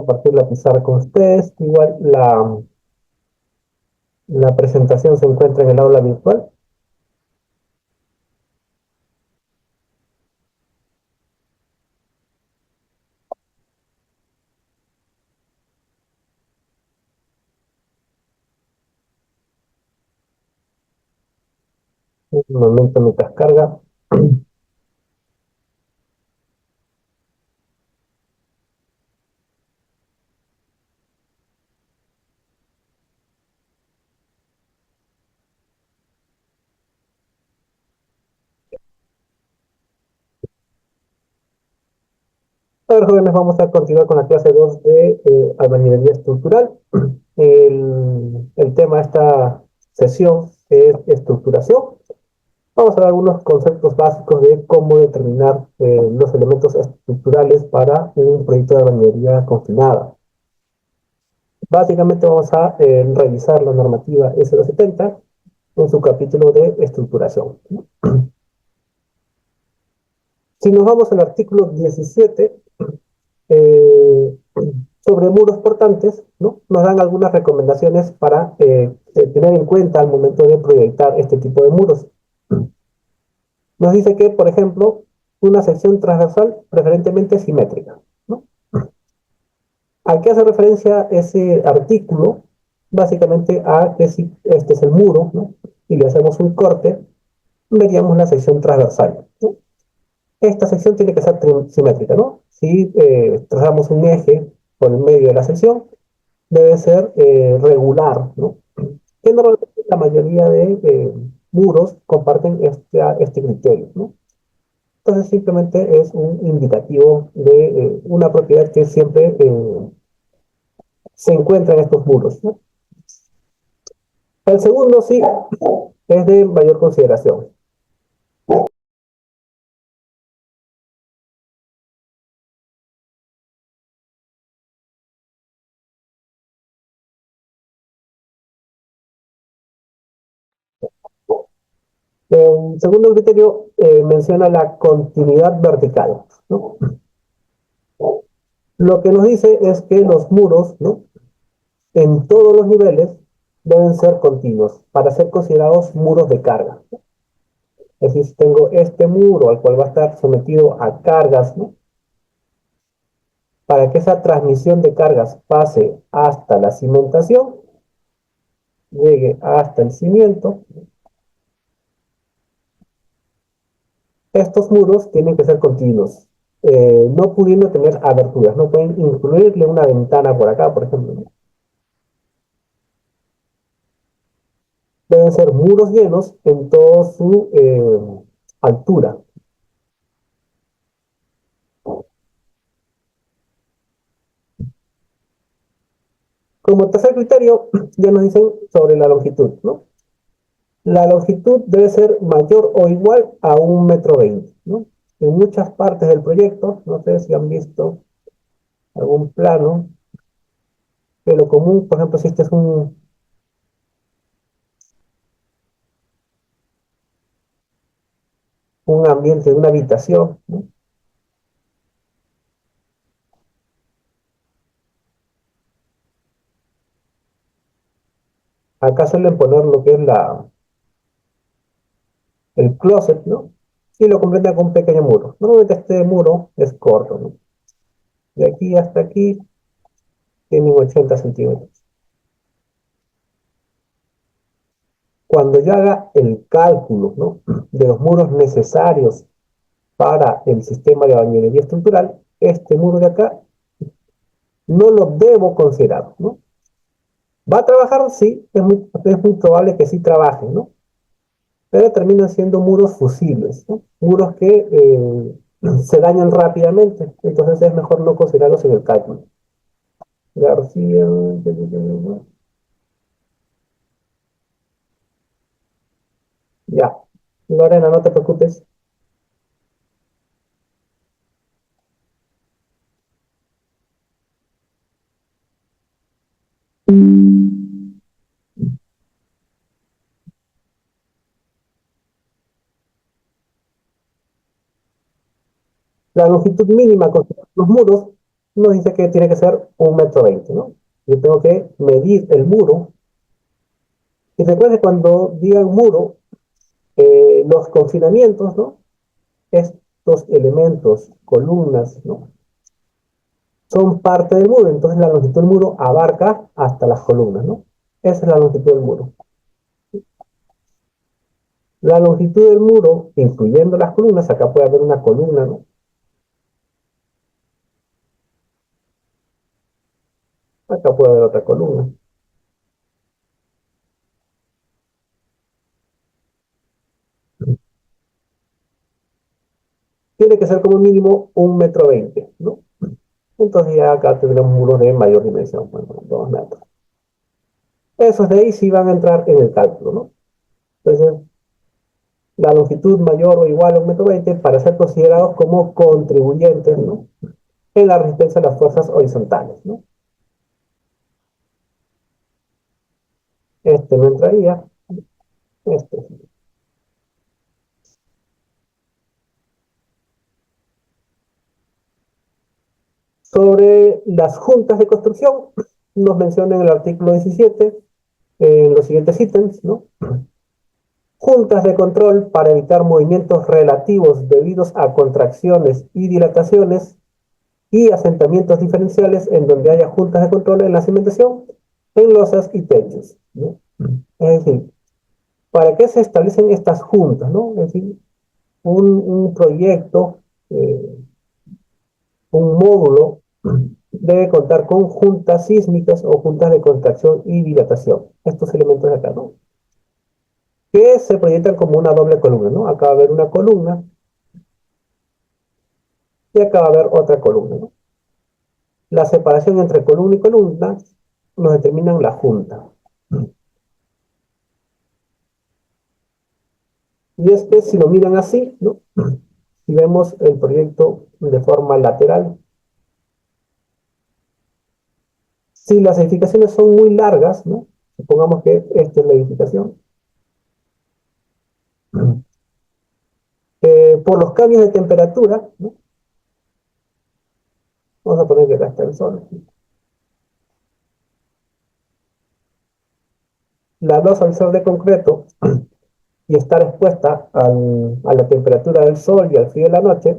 compartir la pizarra con ustedes. Igual la presentación se encuentra en el aula virtual. Un momento mientras carga. A ver, jóvenes, vamos a continuar con la clase 2 de albañilería estructural. El tema de esta sesión es estructuración. Vamos a ver algunos conceptos básicos de cómo determinar los elementos estructurales para un proyecto de albañilería confinada. Básicamente vamos a revisar la normativa S270 en su capítulo de estructuración. Si nos vamos al artículo 17, eh, sobre muros portantes, ¿no? Nos dan algunas recomendaciones para tener en cuenta al momento de proyectar este tipo de muros. Nos dice que, por ejemplo, una sección transversal preferentemente simétrica, ¿no? ¿A qué hace referencia ese artículo? Básicamente a que si este es el muro, ¿no? Y le hacemos un corte, veríamos la sección transversal, ¿no? Esta sección tiene que ser simétrica, ¿no? Si trazamos un eje por el medio de la sección, debe ser regular, ¿no? Que normalmente la mayoría de muros comparten este criterio, ¿no? Entonces simplemente es un indicativo de una propiedad que siempre se encuentra en estos muros, ¿no? El segundo sí es de mayor consideración. El segundo criterio menciona la continuidad vertical, ¿no? Lo que nos dice es que los muros, ¿no? En todos los niveles deben ser continuos para ser considerados muros de carga. Es decir, si tengo este muro al cual va a estar sometido a cargas, ¿no? Para que esa transmisión de cargas pase hasta la cimentación, llegue hasta el cimiento, estos muros tienen que ser continuos, no pudiendo tener aberturas, no pueden incluirle una ventana por acá, por ejemplo, ¿no? Deben ser muros llenos en toda su altura. Como tercer criterio, ya nos dicen sobre la longitud, ¿no? La longitud debe ser mayor o igual a 1,20 m, ¿no? En muchas partes del proyecto, no sé si han visto algún plano, de lo común, por ejemplo, si este es un ambiente de una habitación, ¿no? Acá suelen poner lo que es el closet, ¿no? Y lo completan con un pequeño muro. Normalmente este muro es corto, ¿no? De aquí hasta aquí tienen 80 centímetros. Cuando yo haga el cálculo, ¿no? De los muros necesarios para el sistema de bañilería estructural, este muro de acá no lo debo considerar, ¿no? ¿Va a trabajar? Sí, es muy probable que sí trabaje, ¿no? Pero terminan siendo muros fusibles, ¿no? Muros que se dañan rápidamente, entonces es mejor no considerarlos en el cálculo. García, ya. Lorena, no te preocupes. La longitud mínima considerada los muros nos dice que tiene que ser 1,20 m, ¿no? Yo tengo que medir el muro. Y recuerde cuando digan muro, los confinamientos, ¿no? Estos elementos, columnas, ¿no? Son parte del muro, entonces la longitud del muro abarca hasta las columnas, ¿no? Esa es la longitud del muro. La longitud del muro, incluyendo las columnas, acá puede haber una columna, ¿no? Acá puede haber otra columna. Tiene que ser como mínimo 1,20 m, ¿no? Entonces ya acá tendremos muros de mayor dimensión, bueno, 2 metros. Esos de ahí sí van a entrar en el cálculo, ¿no? Entonces, la longitud mayor o igual a 1,20 m para ser considerados como contribuyentes, ¿no? En la resistencia a las fuerzas horizontales, ¿no? Este no entraría, este sí. Sobre las juntas de construcción, nos menciona en el artículo 17, en los siguientes ítems, ¿no? Juntas de control para evitar movimientos relativos debidos a contracciones y dilataciones y asentamientos diferenciales en donde haya juntas de control en la cimentación, en losas y techos, ¿no? Es decir, ¿para qué se establecen estas juntas, no? Es decir, un proyecto, un módulo, debe contar con juntas sísmicas o juntas de contracción y dilatación. Estos elementos de acá, ¿no? Que se proyectan como una doble columna, ¿no? Acá va a haber una columna y acá va a haber otra columna, ¿no? La separación entre columna y columna nos determinan la junta. Y es que si lo miran así, ¿no? Si vemos el proyecto de forma lateral, si las edificaciones son muy largas, ¿no? Supongamos que esta es la edificación. Por los cambios de temperatura, ¿no? Vamos a poner que acá está el sol. La losa al ser de concreto y estar expuesta a la temperatura del sol y al frío de la noche,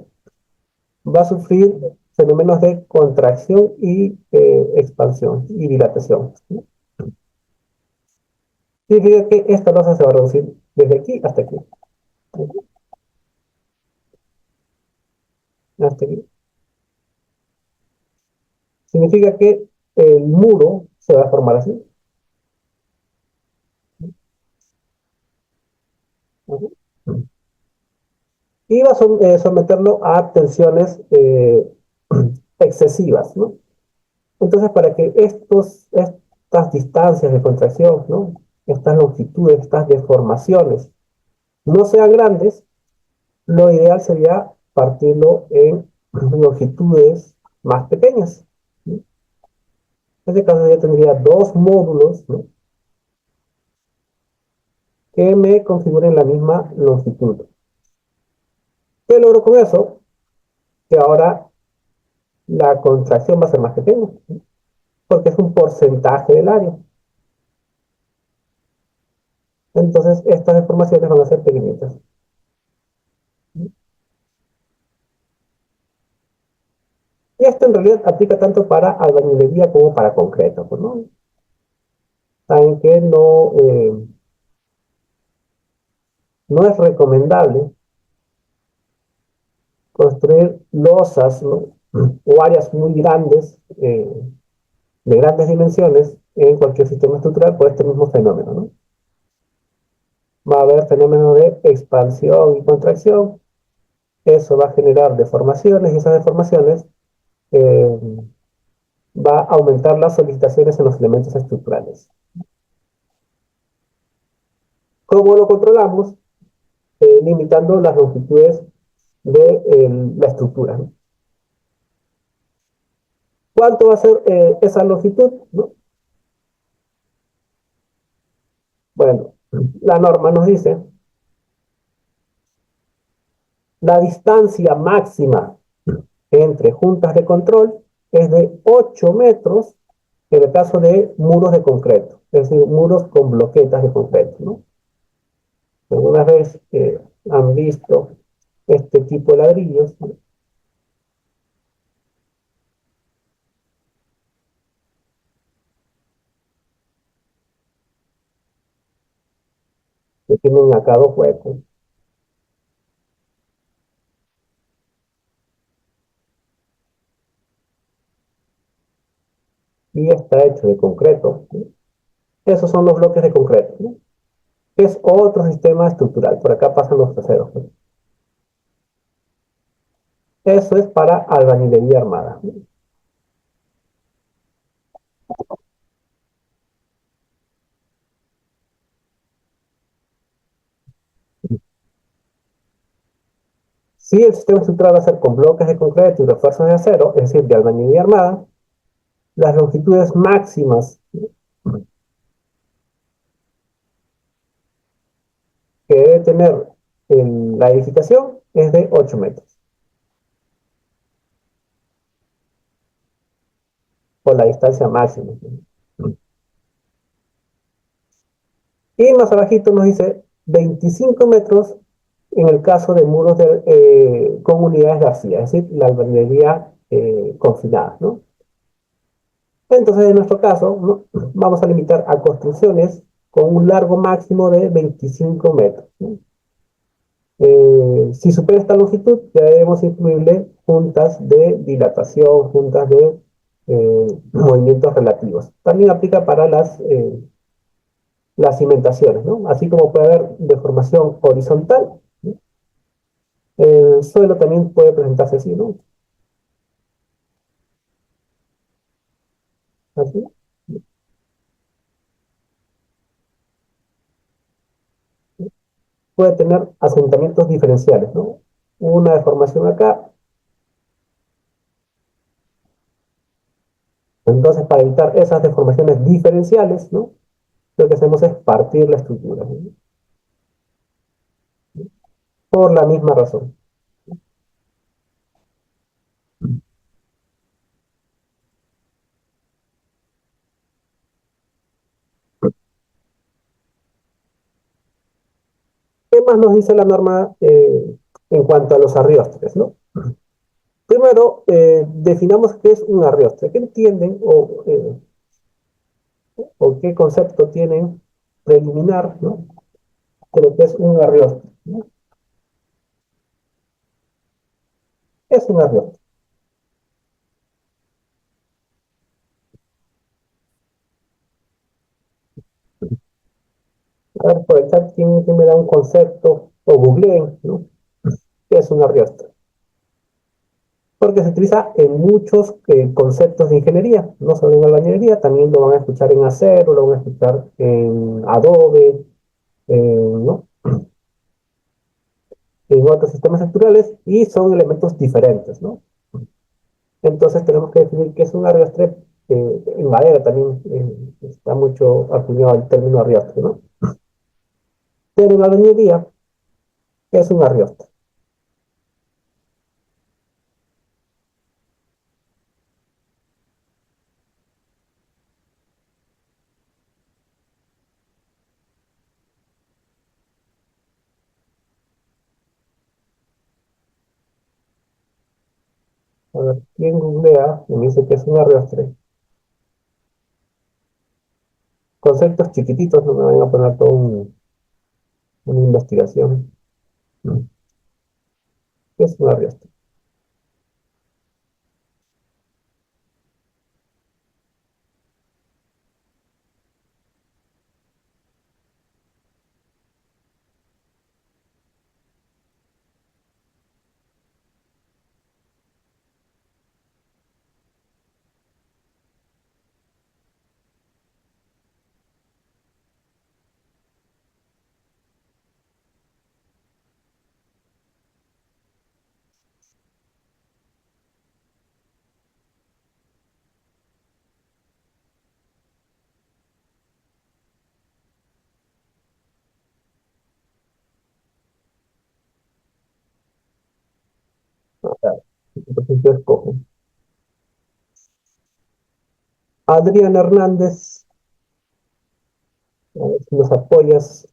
va a sufrir fenómenos de contracción y expansión y dilatación, ¿no? Significa que esta losa se va a reducir desde aquí hasta aquí. Hasta aquí. Significa que el muro se va a formar así. Uh -huh. Y va a someterlo a tensiones excesivas, ¿no? Entonces, para que estas distancias de contracción, ¿no? Estas longitudes, estas deformaciones no sean grandes, lo ideal sería partirlo en longitudes más pequeñas, ¿no? En este caso yo tendría dos módulos, ¿no? Que me configuren la misma longitud. ¿Qué logro con eso? Que ahora la contracción va a ser más pequeña, ¿no? Porque es un porcentaje del área. Entonces, estas deformaciones van a ser pequeñitas. Y esto en realidad aplica tanto para albañilería como para concreto, pues, ¿no? Saben que no es recomendable construir losas, ¿no? O áreas muy grandes, de grandes dimensiones, en cualquier sistema estructural por este mismo fenómeno, ¿no? Va a haber fenómenos de expansión y contracción, eso va a generar deformaciones y esas deformaciones eh, va a aumentar las solicitaciones en los elementos estructurales. ¿Cómo lo controlamos? Limitando las longitudes de la estructura, ¿no? ¿Cuánto va a ser esa longitud, ¿no? Bueno, la norma nos dice la distancia máxima entre juntas de control es de 8 metros en el caso de muros de concreto, es decir, muros con bloquetas de concreto, ¿no? ¿Alguna vez han visto este tipo de ladrillos, ¿no? Que tienen acá dos huecos y está hecho de concreto, ¿no? Esos son los bloques de concreto, ¿no? Es otro sistema estructural. Por acá pasan los traseros, ¿no? Eso es para albañilería armada, ¿no? Si el sistema estructural va a ser con bloques de concreto y refuerzos de acero, es decir, de albañilería armada, las longitudes máximas que debe tener la edificación es de 8 metros, por la distancia máxima, ¿no? Y más abajito nos dice 25 metros en el caso de muros con unidades vacías, es decir, la albañilería confinada, ¿no? Entonces, en nuestro caso, ¿no? Vamos a limitar a construcciones con un largo máximo de 25 metros, ¿no? Si supera esta longitud, ya debemos incluirle juntas de dilatación, juntas de movimientos relativos. También aplica para las cimentaciones, ¿no? Así como puede haber deformación horizontal, ¿no? El suelo también puede presentarse así, ¿no? Así. Puede tener asentamientos diferenciales, ¿no? Una deformación acá. Entonces, para evitar esas deformaciones diferenciales, ¿no? Lo que hacemos es partir la estructura, ¿no? Por la misma razón. ¿Qué más nos dice la norma en cuanto a los arriostres, ¿no? Primero, definamos qué es un arriostre. ¿Qué entienden o qué concepto tienen preliminar, ¿no? De lo que es un arriostre, ¿no? Es un arriostre. A ver, por el chat, ¿quién me da un concepto? O googleen, ¿no? ¿Qué es un arriostre? Porque se utiliza en muchos conceptos de ingeniería, no solo en albañilería, también lo van a escuchar en acero, lo van a escuchar en Adobe, ¿no? En otros sistemas estructurales y son elementos diferentes, ¿no? Entonces tenemos que definir qué es un arriostre. En madera también está mucho acuñado el término arriostre, ¿no? Pero en la albañilería, ¿qué es un arriostre? A ver, ¿quién googlea y me dice que es un arriostre? Conceptos chiquititos, no me van a poner toda una investigación. ¿Qué es un arriostre? O sea, entonces yo escojo. Adrián Hernández, a ver si nos apoyas.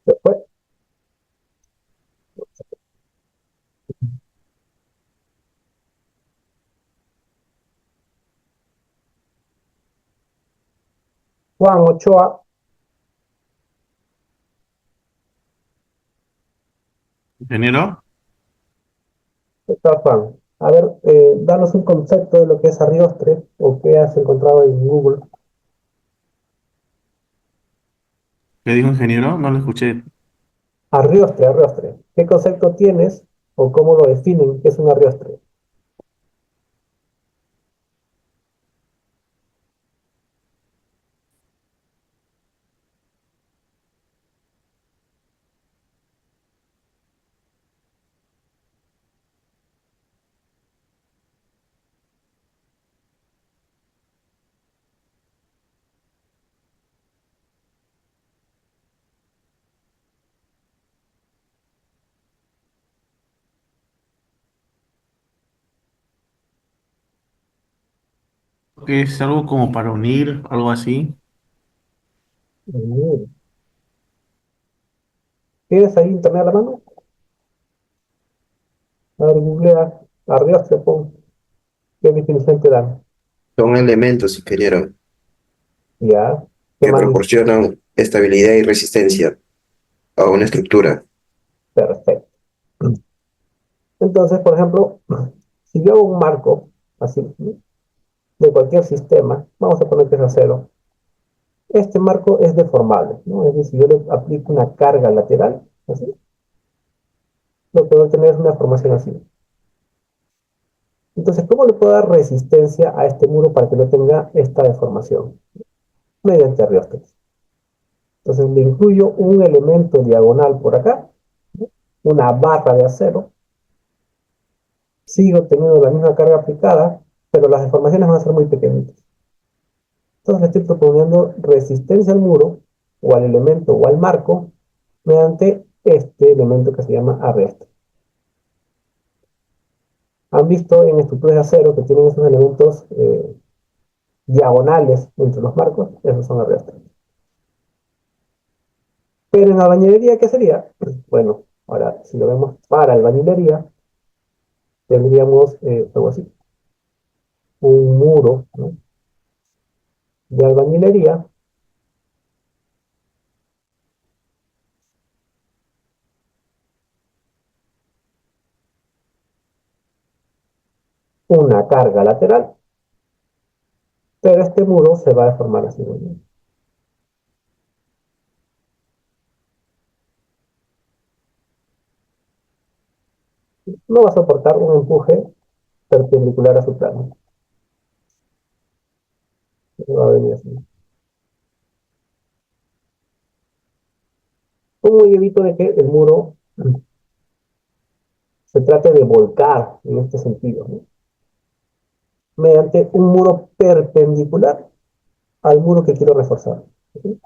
Se fue. Juan Ochoa, Ingeniero, ¿qué tal, Juan? A ver, danos un concepto de lo que es Arioste o qué has encontrado en Google. ¿qué dijo ingeniero? No lo escuché. Arriostre, Arriostre. ¿Qué concepto tienes o cómo lo definen? ¿Qué es un Arriostre? Que es algo como para unir, algo así. Mm. ¿Tienes ahí internet a la mano? A ver, googlea Arriostre, pon. ¿Qué definición te dan? Son elementos, ingeniero, Ya. ¿Qué que más dice? proporcionan estabilidad y resistencia a una estructura. Perfecto. Entonces, por ejemplo, si yo hago un marco, así, ¿no? De cualquier sistema, vamos a poner que es acero, este marco es deformable, ¿no? Es decir, si yo le aplico una carga lateral, así, lo que voy a tener es una formación así. Entonces, ¿cómo le puedo dar resistencia a este muro para que no tenga esta deformación? Mediante arriostes. Entonces, le incluyo un elemento diagonal por acá, ¿no? Una barra de acero, sigo teniendo la misma carga aplicada, pero las deformaciones van a ser muy pequeñitas. Entonces, le estoy proponiendo resistencia al muro, o al elemento, o al marco, mediante este elemento que se llama arrastre. Han visto en estructuras de acero que tienen esos elementos diagonales entre los marcos, esos son arrastres. Pero en albañilería, ¿qué sería? Bueno, ahora, si lo vemos para albañilería, tendríamos algo así, un muro, ¿no? De albañilería, una carga lateral, pero este muro se va a deformar así, ¿no? No va a soportar un empuje perpendicular a su plano. Va a venir así. Como yo evito de que el muro se trate de volcar en este sentido, ¿no? Mediante un muro perpendicular al muro que quiero reforzar. ¿Sí?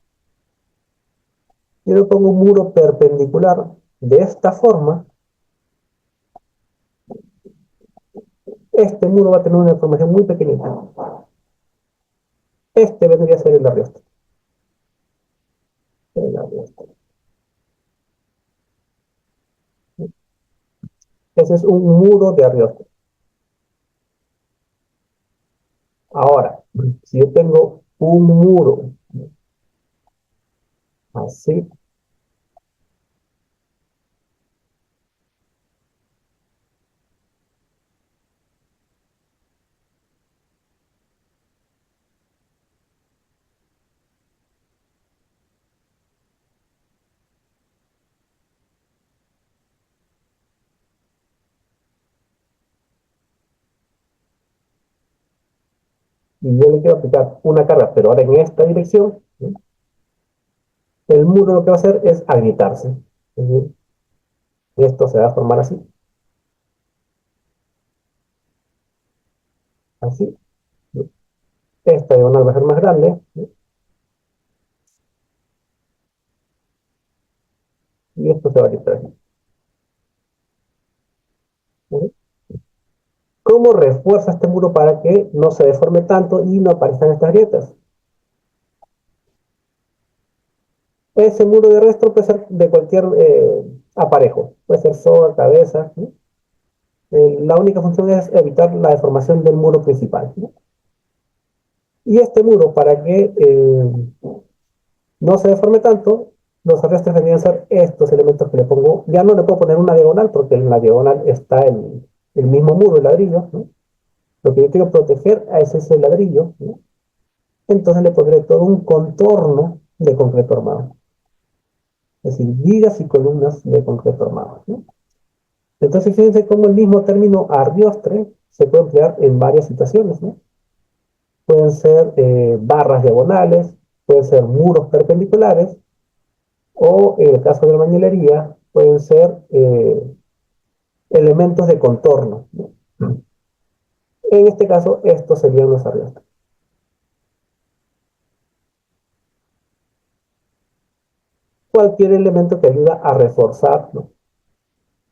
Yo le pongo un muro perpendicular de esta forma, este muro va a tener una deformación muy pequeñita. Este vendría a ser el arrioste. El arrioste. Ese es un muro de arrioste. Ahora, si yo tengo un muro así, y yo le quiero aplicar una carga, pero ahora en esta dirección, ¿sí? El muro lo que va a hacer es agrietarse. Es decir, esto se va a formar así, así. Esta diagonal va a ser más grande, ¿sí? y esto se va a quitar aquí. ¿Ok? ¿Cómo refuerza este muro para que no se deforme tanto y no aparezcan estas grietas? Ese muro de resto puede ser de cualquier aparejo, puede ser soga, cabeza, ¿no? La única función es evitar la deformación del muro principal, ¿no? Y este muro, para que no se deforme tanto, los arrestos deberían ser estos elementos que le pongo. Ya no le puedo poner una diagonal porque en la diagonal está el mismo muro, el ladrillo, ¿no? Lo que yo quiero proteger es ese ladrillo, ¿no? Entonces le pondré todo un contorno de concreto armado. Es decir, vigas y columnas de concreto armado, ¿no? Entonces fíjense cómo el mismo término arriostre se puede emplear en varias situaciones, ¿no? Pueden ser barras diagonales, pueden ser muros perpendiculares, o en el caso de la mañilería, pueden ser elementos de contorno, ¿no? En este caso, estos serían los arriostres. Cualquier elemento que ayuda a reforzar, ¿no?,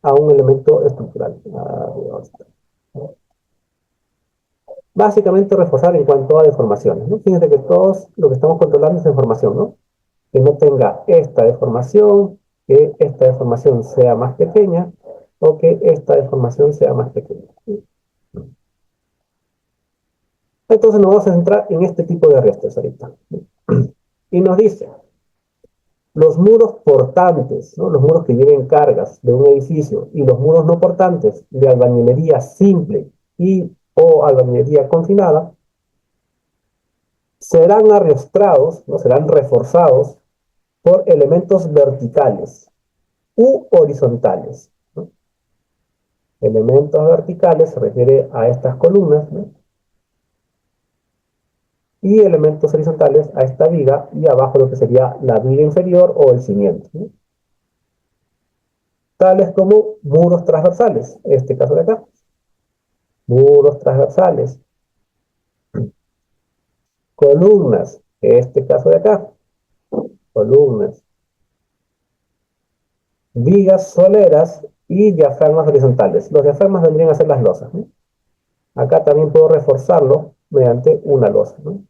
a un elemento estructural. Básicamente reforzar en cuanto a deformaciones, ¿no? Fíjense que todos lo que estamos controlando es deformación, ¿no? Que no tenga esta deformación, que esta deformación sea más pequeña o que esta deformación sea más pequeña. Entonces nos vamos a centrar en este tipo de arriostres ahorita. Y nos dice, los muros portantes, ¿no?, los muros que lleven cargas de un edificio, y los muros no portantes de albañilería simple y o albañilería confinada, serán arriostrados, ¿no?, serán reforzados por elementos verticales u horizontales, ¿no? Elementos verticales se refiere a estas columnas, ¿no?, y elementos horizontales a esta viga, y abajo lo que sería la viga inferior o el cimiento, ¿no?, tales como muros transversales, este caso de acá, muros transversales, columnas, este caso de acá, columnas, vigas soleras y diafragmas horizontales. Los diafragmas vendrían a ser las losas, ¿no? Acá también puedo reforzarlo mediante una losa, ¿no?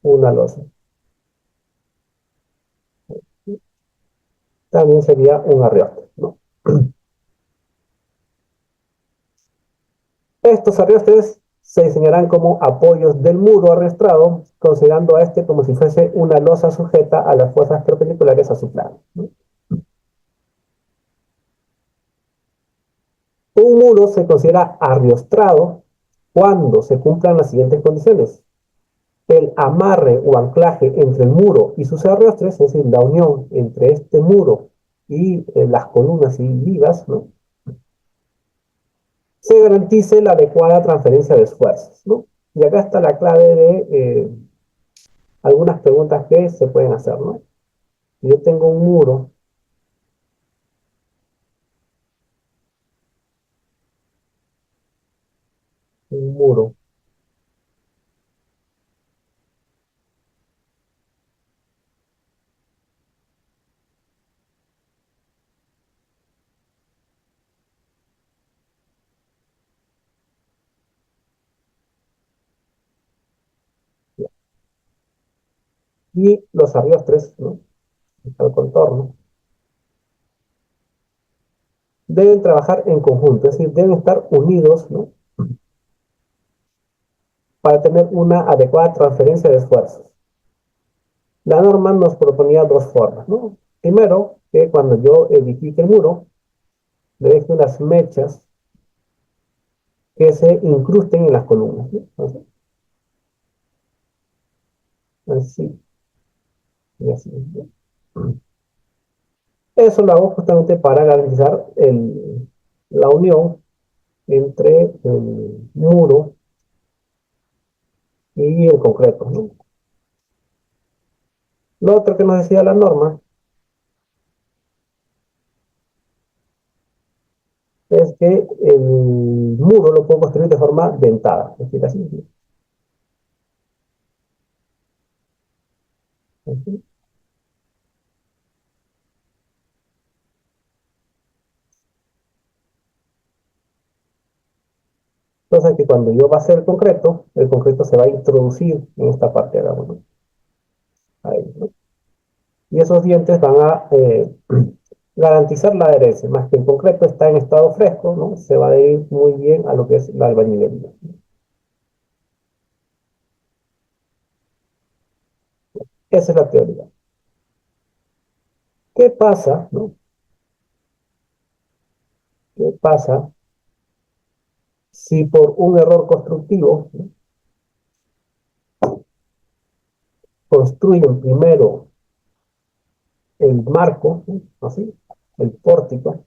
Una losa. También sería un arriostre, ¿no? Estos arriostres se diseñarán como apoyos del muro arrastrado, considerando a este como si fuese una losa sujeta a las fuerzas perpendiculares a su plano, ¿no? Un muro se considera arriostrado cuando se cumplan las siguientes condiciones: el amarre o anclaje entre el muro y sus arriostres, es decir, la unión entre este muro y las columnas y vigas, ¿no?, se garantice la adecuada transferencia de esfuerzos, ¿no? Y acá está la clave de algunas preguntas que se pueden hacer, ¿no? Si yo tengo un muro, y los arriostres, ¿no?, el contorno, deben trabajar en conjunto, es decir, deben estar unidos, ¿no?, para tener una adecuada transferencia de esfuerzos. La norma nos proponía dos formas, ¿no? Primero, que cuando yo edifique el muro, le deje unas mechas que se incrusten en las columnas, ¿no? Entonces, así y así, ¿no? Eso lo hago justamente para garantizar la unión entre el muro y el concreto, ¿no? Lo otro que nos decía la norma es que el muro lo puedo construir de forma dentada, es decir, así, ¿no? Así. Entonces que cuando yo va a hacer el concreto se va a introducir en esta parte de abajo, ¿no? Ahí, ¿no? Y esos dientes van a garantizar la adherencia, más que el concreto está en estado fresco, ¿no? Se va a adherir muy bien a lo que es la albañilería. Esa es la teoría. ¿Qué pasa, no? ¿Qué pasa si por un error constructivo, ¿no?, construyen primero el marco, ¿no?, así, el pórtico,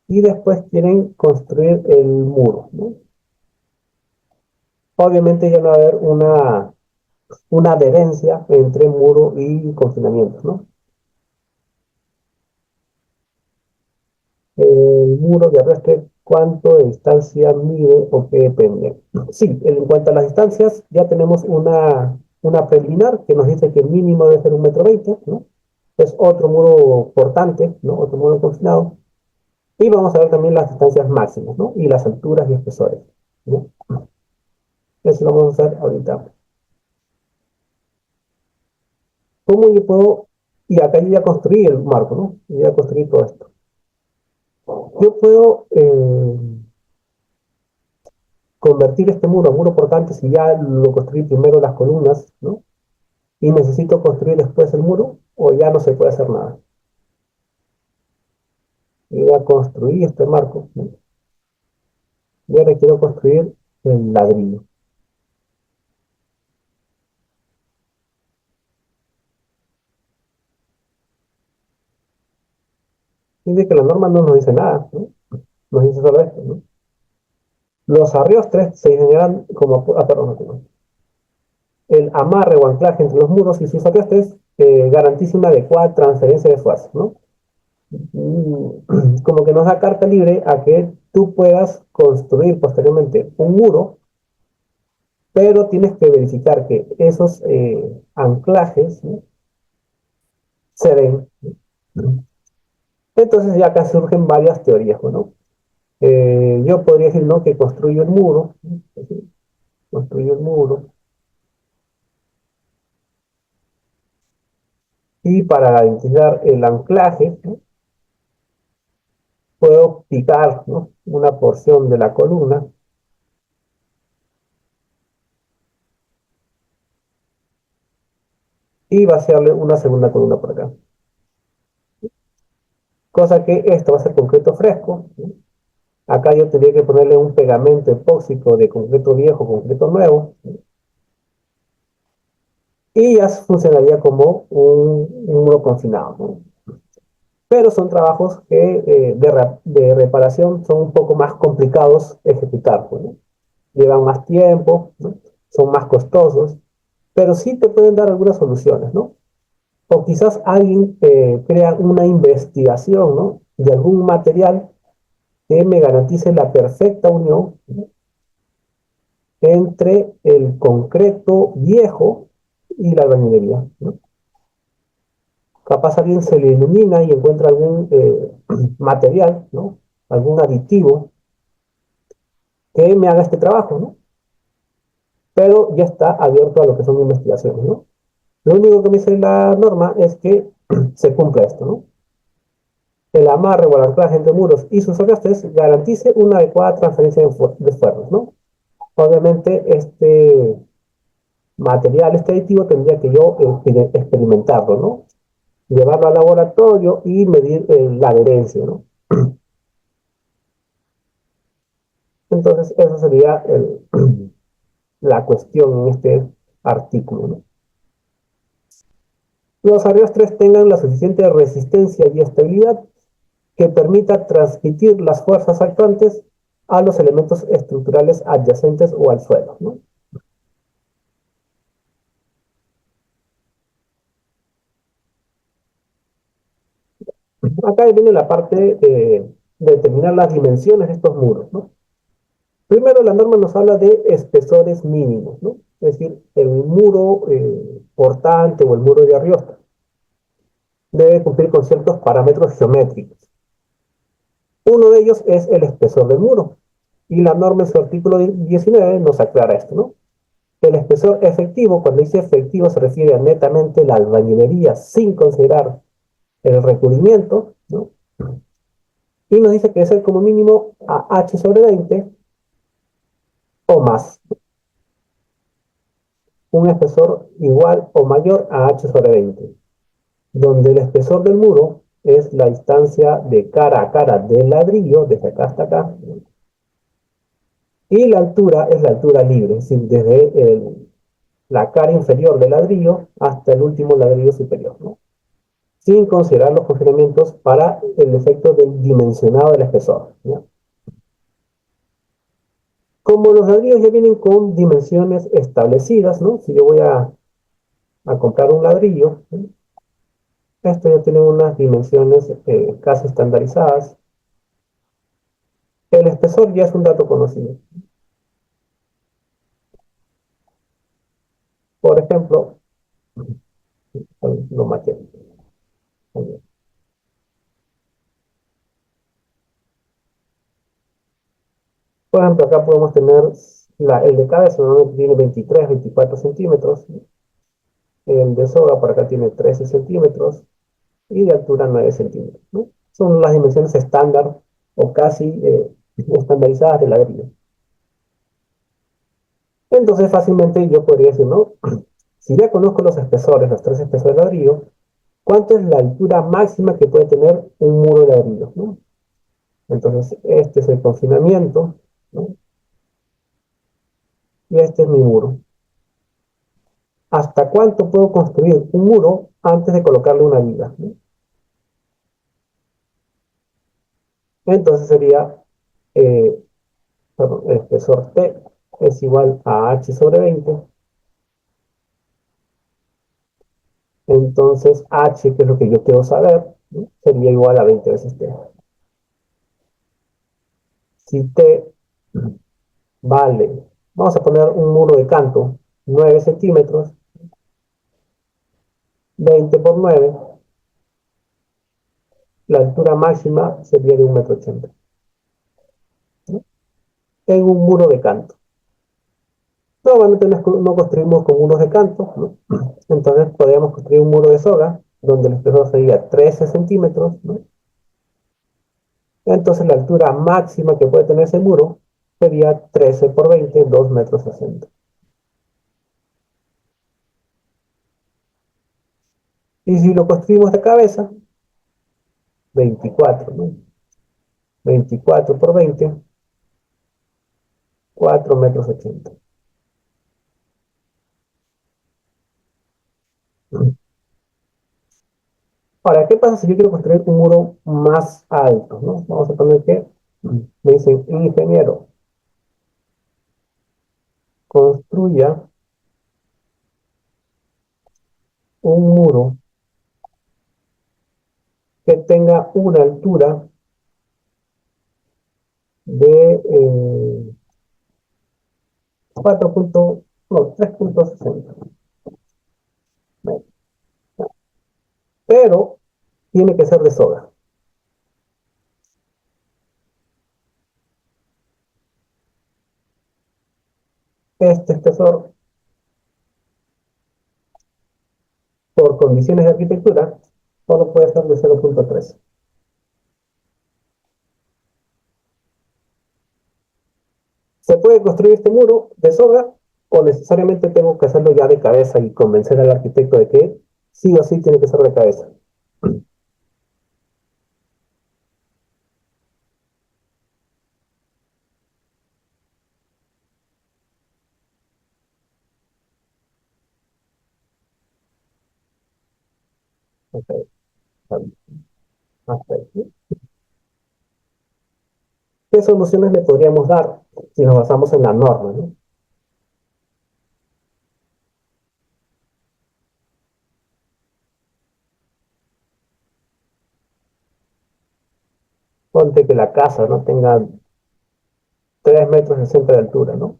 y después quieren construir el muro, ¿no? Obviamente ya no va a haber una adherencia entre muro y confinamiento, ¿no? El muro de arrastre, ¿cuánto de distancia mide o qué depende? Sí, en cuanto a las distancias, ya tenemos una preliminar que nos dice que el mínimo debe ser 1,20 m, ¿no? Es otro muro portante, ¿no? Otro muro confinado. Y vamos a ver también las distancias máximas, ¿no? Y las alturas y espesores, ¿no? Eso lo vamos a hacer ahorita. ¿Cómo yo puedo? Y acá yo ya construí el marco, ¿no? Yo ya construí todo esto. Yo puedo convertir este muro a muro portante si ya lo construí primero las columnas, ¿no? Y necesito construir después el muro, o ya no se puede hacer nada. Yo ya construí este marco, ¿no? Y ahora quiero construir el ladrillo. Dice que la norma no nos dice nada, ¿no? Nos dice solo esto, ¿no? Los arrastres se diseñarán como, perdón, no, el amarre o anclaje entre los muros y sus arrastres garantiza una adecuada transferencia de fuerza, ¿no? Como que nos da carta libre a que tú puedas construir posteriormente un muro, pero tienes que verificar que esos anclajes, ¿no?, se den. Entonces ya acá surgen varias teorías, ¿no? Yo podría decir, ¿no?, que construyo el muro, ¿no? Construyo el muro, y para garantizar el anclaje, ¿no?, puedo picar, ¿no?, una porción de la columna y vaciarle una segunda columna por acá. Cosa que esto va a ser concreto fresco, ¿no? Acá yo tendría que ponerle un pegamento epóxico de concreto viejo, concreto nuevo, ¿no?, y ya funcionaría como un muro confinado, ¿no? Pero son trabajos que de reparación son un poco más complicados de ejecutar, pues, ¿no? Llevan más tiempo, ¿no? Son más costosos, pero sí te pueden dar algunas soluciones, ¿no? O quizás alguien crea una investigación, ¿no?, de algún material que me garantice la perfecta unión, ¿no?, entre el concreto viejo y la albañilería, ¿no? Capaz alguien se le ilumina y encuentra algún material, ¿no?, algún aditivo que me haga este trabajo, ¿no? Pero ya está abierto a lo que son investigaciones, ¿no? Lo único que me dice la norma es que se cumpla esto, ¿no? El amarre o el anclaje entre muros y sus arrastres garantice una adecuada transferencia de fuerzas, ¿no? Obviamente este material, este aditivo, tendría que yo experimentarlo, ¿no? Llevarlo al laboratorio y medir la adherencia, ¿no? Entonces, esa sería la cuestión en este artículo, ¿no? Los arrastres tengan la suficiente resistencia y estabilidad que permita transmitir las fuerzas actuantes a los elementos estructurales adyacentes o al suelo, ¿no? Acá viene la parte de determinar las dimensiones de estos muros, ¿no? Primero, la norma nos habla de espesores mínimos, ¿no? Es decir, el muro portante o el muro de arriosta debe cumplir con ciertos parámetros geométricos. Uno de ellos es el espesor del muro. Y la norma en su artículo 19 nos aclara esto, ¿no? El espesor efectivo, cuando dice efectivo, se refiere a netamente la albañilería sin considerar el recubrimiento, ¿no? Y nos dice que debe ser como mínimo a H sobre 20 o más. Un espesor igual o mayor a H sobre 20, donde el espesor del muro es la distancia de cara a cara del ladrillo, desde acá hasta acá, y la altura es la altura libre, es decir, desde la cara inferior del ladrillo hasta el último ladrillo superior, ¿no? Sin considerar los confinamientos para el efecto del dimensionado del espesor, ¿no? Como los ladrillos ya vienen con dimensiones establecidas, ¿no? Si yo voy a comprar un ladrillo, ¿no? Esto ya tiene unas dimensiones casi estandarizadas. El espesor ya es un dato conocido. Por ejemplo, lo maqueto. Por ejemplo, acá podemos tener el de cabeza, normalmente tiene 23, 24 centímetros. El de soga por acá tiene 13 centímetros y de altura 9 centímetros, ¿no? Son las dimensiones estándar o casi estandarizadas del ladrillo. Entonces fácilmente yo podría decir, ¿no? Si ya conozco los espesores, los tres espesores de ladrillo, ¿cuánto es la altura máxima que puede tener un muro de ladrillo, ¿no? Entonces este es el confinamiento, ¿no? Y este es mi muro. ¿Hasta cuánto puedo construir un muro antes de colocarle una viga, ¿no? Entonces sería, eh, perdón, el espesor T es igual a H sobre 20. Entonces H, que es lo que yo quiero saber, ¿no? Sería igual a 20 veces T. Si T vale, vamos a poner un muro de canto, 9 centímetros, 20 por 9, la altura máxima sería de 1,80 m, ¿no? En un muro de canto. Normalmente no construimos con muros de canto, ¿no? Entonces podríamos construir un muro de soga, donde el espesor sería 13 centímetros, ¿no? Entonces la altura máxima que puede tener ese muro sería 13 por 20, 2,60 m. Y si lo construimos de cabeza, 24, ¿no? 24 por 20, 4,80 m. Ahora, ¿qué pasa si yo quiero construir un muro más alto, ¿no? Vamos a poner que me dicen, ingeniero, construya un muro que tenga una altura de 4 no, 3,60. Pero tiene que ser de soga. Este espesor, por condiciones de arquitectura, solo puede ser de 0,3. ¿Se puede construir este muro de soga o necesariamente tengo que hacerlo ya de cabeza y convencer al arquitecto de que sí o sí tiene que ser de cabeza? Okay. Hasta ahí. ¿Qué soluciones le podríamos dar si nos basamos en la norma, ¿no? Ponte que la casa no tenga 3,60 m de altura, ¿no?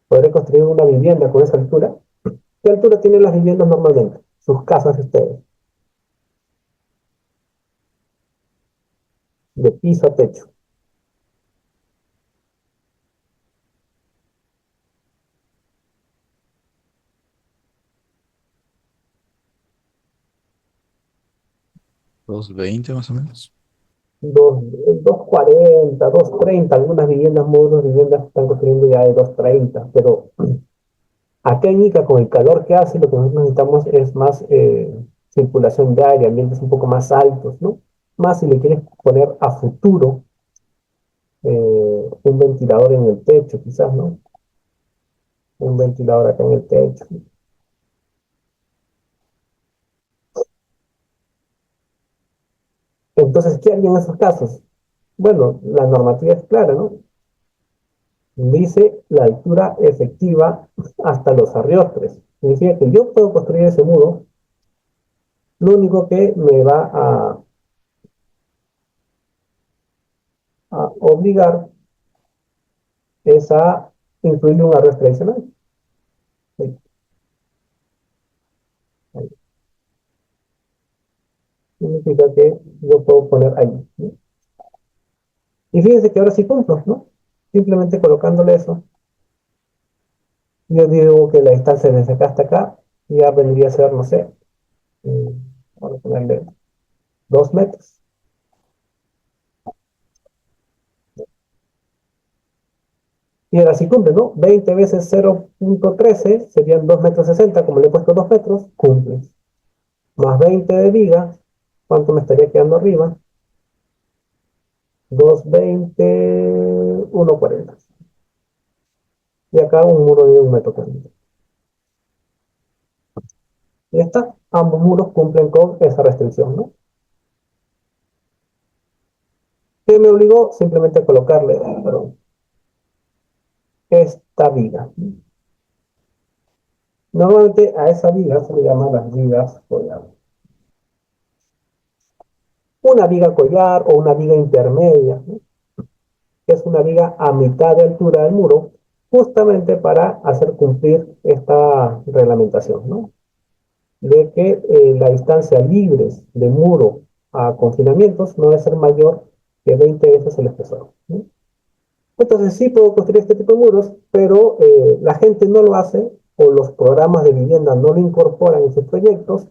Podré construir una vivienda con esa altura. ¿Qué altura tienen las viviendas normalmente? Sus casas de ustedes, de piso a techo. 220 más o menos. 2, 240, 230, algunas viviendas, módulos de viviendas están construyendo ya de 230, pero acá en Ica, con el calor que hace, lo que nosotros necesitamos es más circulación de aire, ambientes un poco más altos, ¿no? Más si le quieres poner a futuro un ventilador en el techo, quizás, ¿no? Un ventilador acá en el techo. Entonces, ¿qué haría en esos casos? Bueno, la normativa es clara, ¿no? Dice la altura efectiva hasta los arriostres. Significa que yo puedo construir ese muro, lo único que me va a obligar es a incluirle un arrastre adicional. Ahí, ahí. Significa que yo puedo poner ahí, ¿no? Y fíjense que ahora sí cumplo, ¿no? Simplemente colocándole eso, yo digo que la distancia desde acá hasta acá ya vendría a ser, no sé, mm, vamos a ponerle 2 metros. Y ahora sí cumple, ¿no? 20 veces 0,13 serían 2,60 metros, como le he puesto 2 metros, cumple. Más 20 de viga, ¿cuánto me estaría quedando arriba? 220, 1,40. Y acá un muro de 1,40 m. Y ya está. Ambos muros cumplen con esa restricción, ¿no? ¿Qué me obligó? Simplemente a colocarle, perdón, esta viga. Normalmente a esa viga se le llaman las vigas collar. Una viga collar o una viga intermedia, ¿no? Que es una viga a mitad de altura del muro, justamente para hacer cumplir esta reglamentación, ¿no? De que la distancia libre de muro a confinamientos no debe ser mayor que 20 veces el espesor, ¿no? Entonces sí puedo construir este tipo de muros, pero la gente no lo hace o los programas de vivienda no lo incorporan en sus proyectos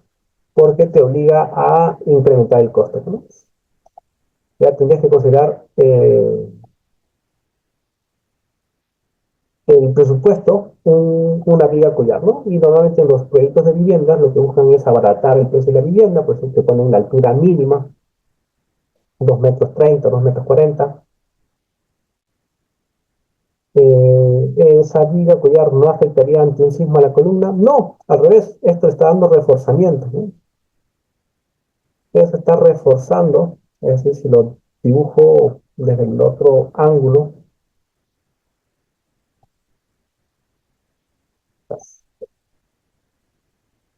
porque te obliga a incrementar el costo, ¿no? Ya tendrías que considerar el presupuesto una viga collar, ¿no? Y normalmente en los proyectos de vivienda lo que buscan es abaratar el precio de la vivienda, por eso te ponen la altura mínima, 2,30 m, 2,40 m. Esa viga collar no afectaría ante un sismo a la columna. No, al revés, esto está dando reforzamiento, ¿no? Eso está reforzando, es decir, si lo dibujo desde el otro ángulo,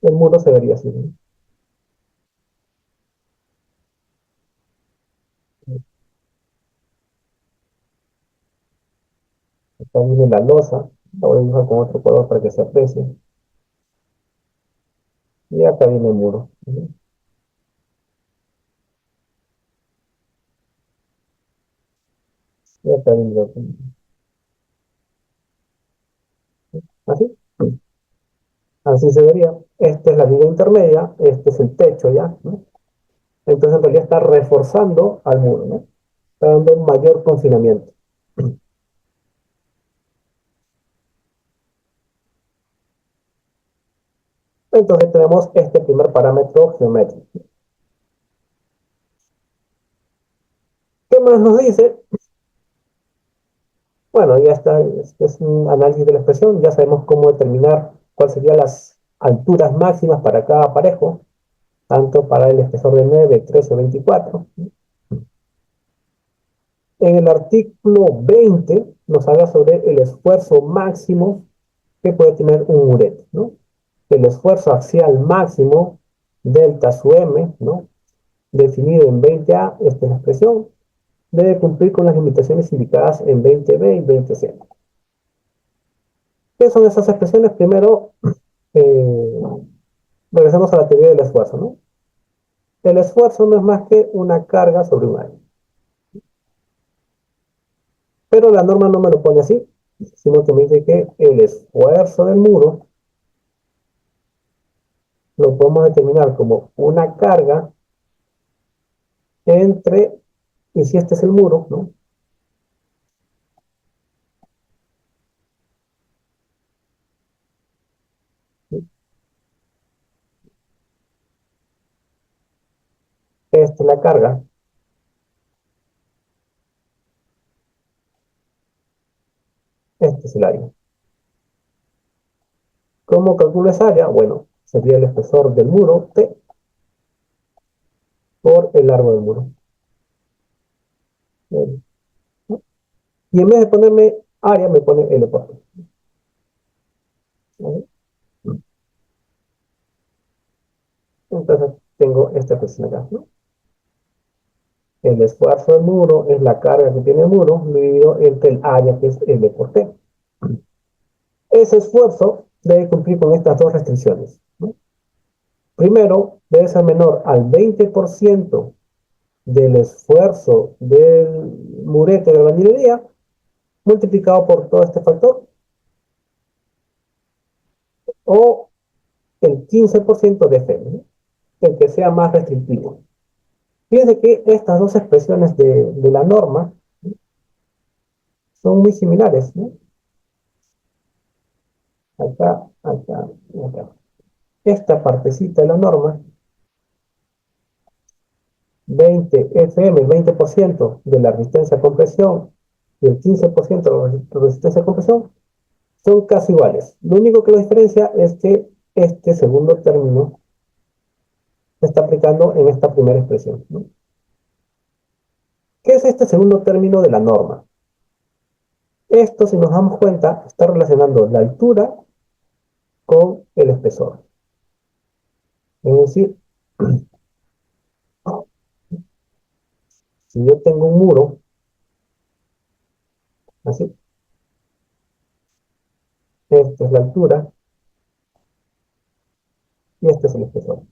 el muro se vería así, ¿no? Acá viene la losa, la voy a dibujar con otro color para que se aprecie. Y acá viene el muro, ¿no? Y acá viene el otro. Así, así se vería. Esta es la viga intermedia, este es el techo ya, ¿no? Entonces en realidad está reforzando al muro, ¿no? Está dando un mayor confinamiento. Entonces tenemos este primer parámetro geométrico. ¿Qué más nos dice? Bueno, ya está, es un análisis de la expresión, ya sabemos cómo determinar cuáles serían las alturas máximas para cada parejo, tanto para el espesor de 9, 13 o 24. En el artículo 20 nos habla sobre el esfuerzo máximo que puede tener un murete, ¿no? El esfuerzo axial máximo, delta su m, ¿no? Definido en 20A, esta es la expresión, debe cumplir con las limitaciones indicadas en 20B y 20C. ¿Qué son esas expresiones? Primero, eh, regresemos a la teoría del esfuerzo, ¿no? El esfuerzo no es más que una carga sobre un área. Pero la norma no me lo pone así, sino que me dice que el esfuerzo del muro lo podemos determinar como una carga entre, y si este es el muro, ¿no? Esta es la carga, este es el área. ¿Cómo calculo esa área? Bueno, sería el espesor del muro T por el largo del muro. Y en vez de ponerme área, me pone L por T. ¿Vale? Entonces tengo esta expresión acá, ¿no? El esfuerzo del muro es la carga que tiene el muro dividido entre el área que es L por T. Ese esfuerzo debe cumplir con estas dos restricciones, ¿no? Primero, debe ser menor al 20% del esfuerzo del murete de albañilería multiplicado por todo este factor, o el 15% de F, ¿no? El que sea más restrictivo. Fíjense que estas dos expresiones de la norma, ¿no?, son muy similares, ¿no? Acá, acá, acá. Esta partecita de la norma, 20 FM, el 20% de la resistencia a compresión y el 15% de la resistencia a compresión, son casi iguales. Lo único que lo diferencia es que este segundo término se está aplicando en esta primera expresión, ¿no? ¿Qué es este segundo término de la norma? Esto, si nos damos cuenta, está relacionando la altura con el espesor. Es decir, si yo tengo un muro, así, esta es la altura y este es el espesor.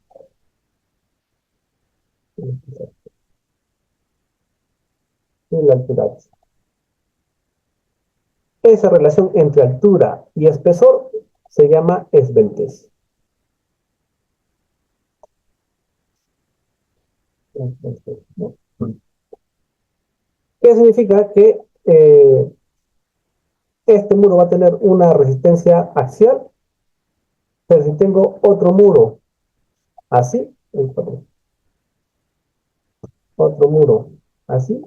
Y la altura. Esa relación entre altura y espesor se llama esbeltez. ¿No? ¿Qué significa? Que este muro va a tener una resistencia axial, pero si tengo otro muro así, otro muro así,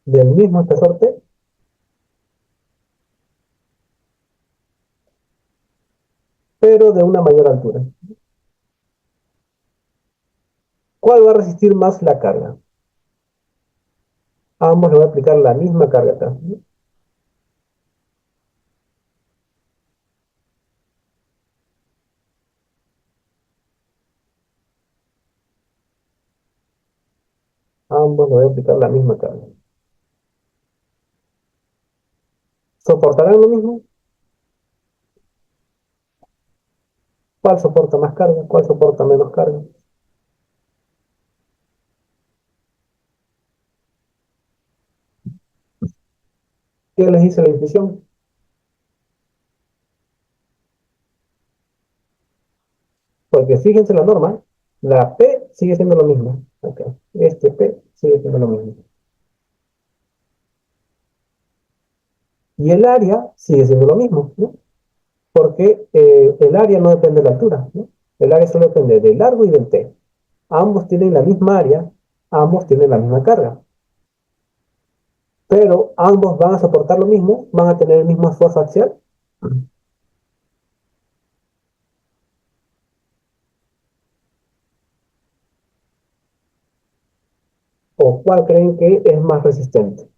del mismo espesor T, pero de una mayor altura. ¿Cuál va a resistir más la carga? A ambos le voy a aplicar la misma carga acá. A ambos le voy a aplicar la misma carga. ¿Soportarán lo mismo? ¿Cuál soporta más carga? ¿Cuál soporta menos carga? ¿Qué les dice la intuición? Porque fíjense la norma, la P sigue siendo lo mismo. Acá. Este P sigue siendo lo mismo. Y el área sigue siendo lo mismo, ¿no? Porque el área no depende de la altura, ¿no? El área solo depende del largo y del T. Ambos tienen la misma área, ambos tienen la misma carga. Pero ambos van a soportar lo mismo, van a tener el mismo esfuerzo axial. ¿O cuál creen que es más resistente?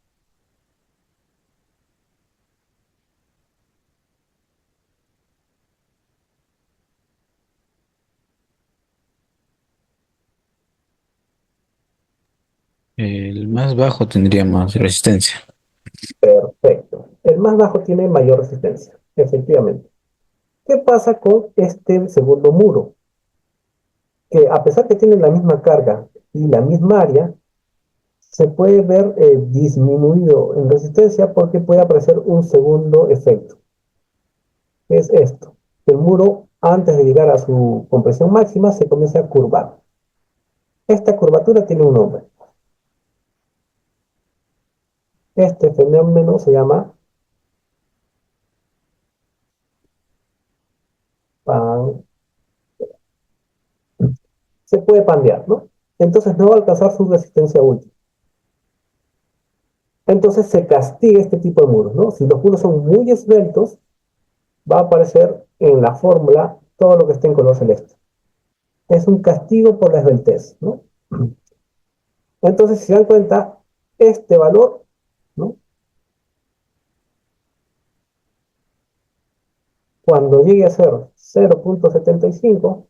El más bajo tendría más resistencia. Perfecto. El más bajo tiene mayor resistencia, efectivamente. ¿Qué pasa con este segundo muro? Que a pesar que tiene la misma carga y la misma área, se puede ver disminuido en resistencia porque puede aparecer un segundo efecto. Es esto. El muro, antes de llegar a su compresión máxima, se comienza a curvar. Esta curvatura tiene un nombre. Este fenómeno se llama pan. Se puede pandear, ¿no? Entonces no va a alcanzar su resistencia última. Entonces se castiga este tipo de muros, ¿no? Si los muros son muy esbeltos, va a aparecer en la fórmula todo lo que esté en color celeste. Es un castigo por la esbeltez, ¿no? Entonces, si se dan cuenta, este valor, ¿no? Cuando llegue a ser 0.75,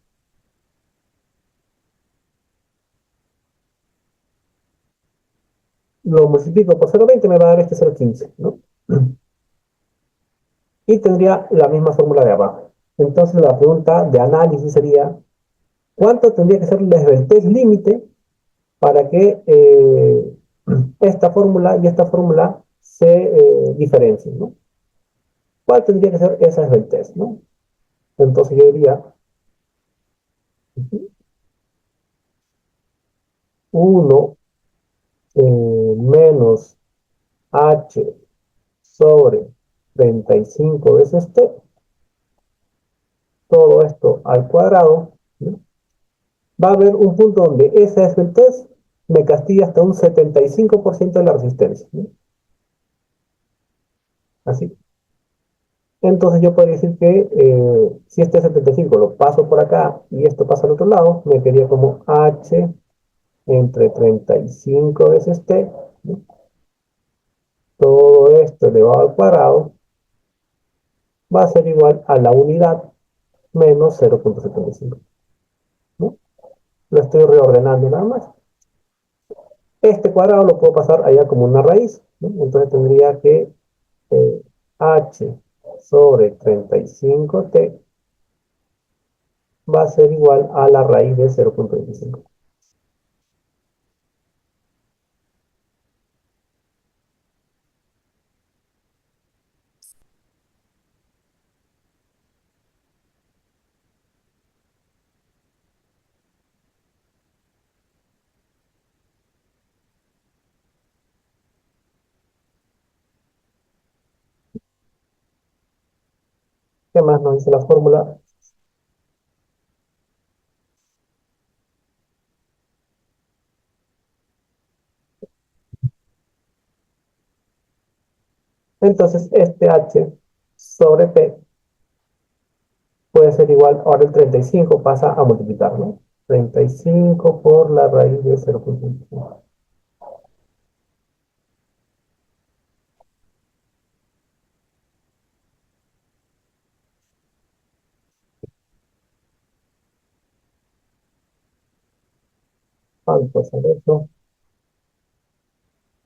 lo multiplico por 0.20, me va a dar este 0.15, ¿no? Y tendría la misma fórmula de abajo. Entonces, la pregunta de análisis sería, ¿cuánto tendría que ser la esbeltez límite para que esta fórmula y esta fórmula se diferencien, ¿no? ¿Cuál tendría que ser esa esbeltez, ¿no? Entonces yo diría 1 menos h sobre 35 veces t, todo esto al cuadrado, ¿no? Va a haber un punto donde esa esbeltez me castiga hasta un 75% de la resistencia, ¿no? Así. Entonces yo podría decir que si este 75 lo paso por acá y esto pasa al otro lado, me quedaría como h entre 35 veces t, ¿no? Todo esto elevado al cuadrado va a ser igual a la unidad menos 0.75, ¿no? Lo estoy reordenando nada más. Este cuadrado lo puedo pasar allá como una raíz, ¿no? Entonces tendría que h sobre 35t va a ser igual a la raíz de 0.25. ¿Qué más nos dice la fórmula? Entonces, este h sobre p puede ser igual, ahora el 35 pasa a multiplicar, ¿no? 35 por la raíz de 0.25. ¿Cuánto sale esto?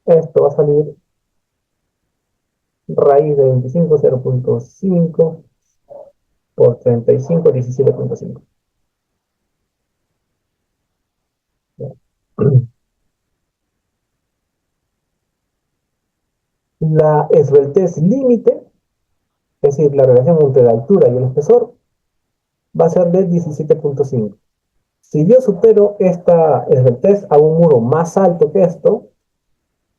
Esto va a salir raíz de 25, 0.5 por 35, 17.5. La esbeltez límite, es decir, la relación entre la altura y el espesor, va a ser de 17.5. Si yo supero esta esbeltez a un muro más alto que esto,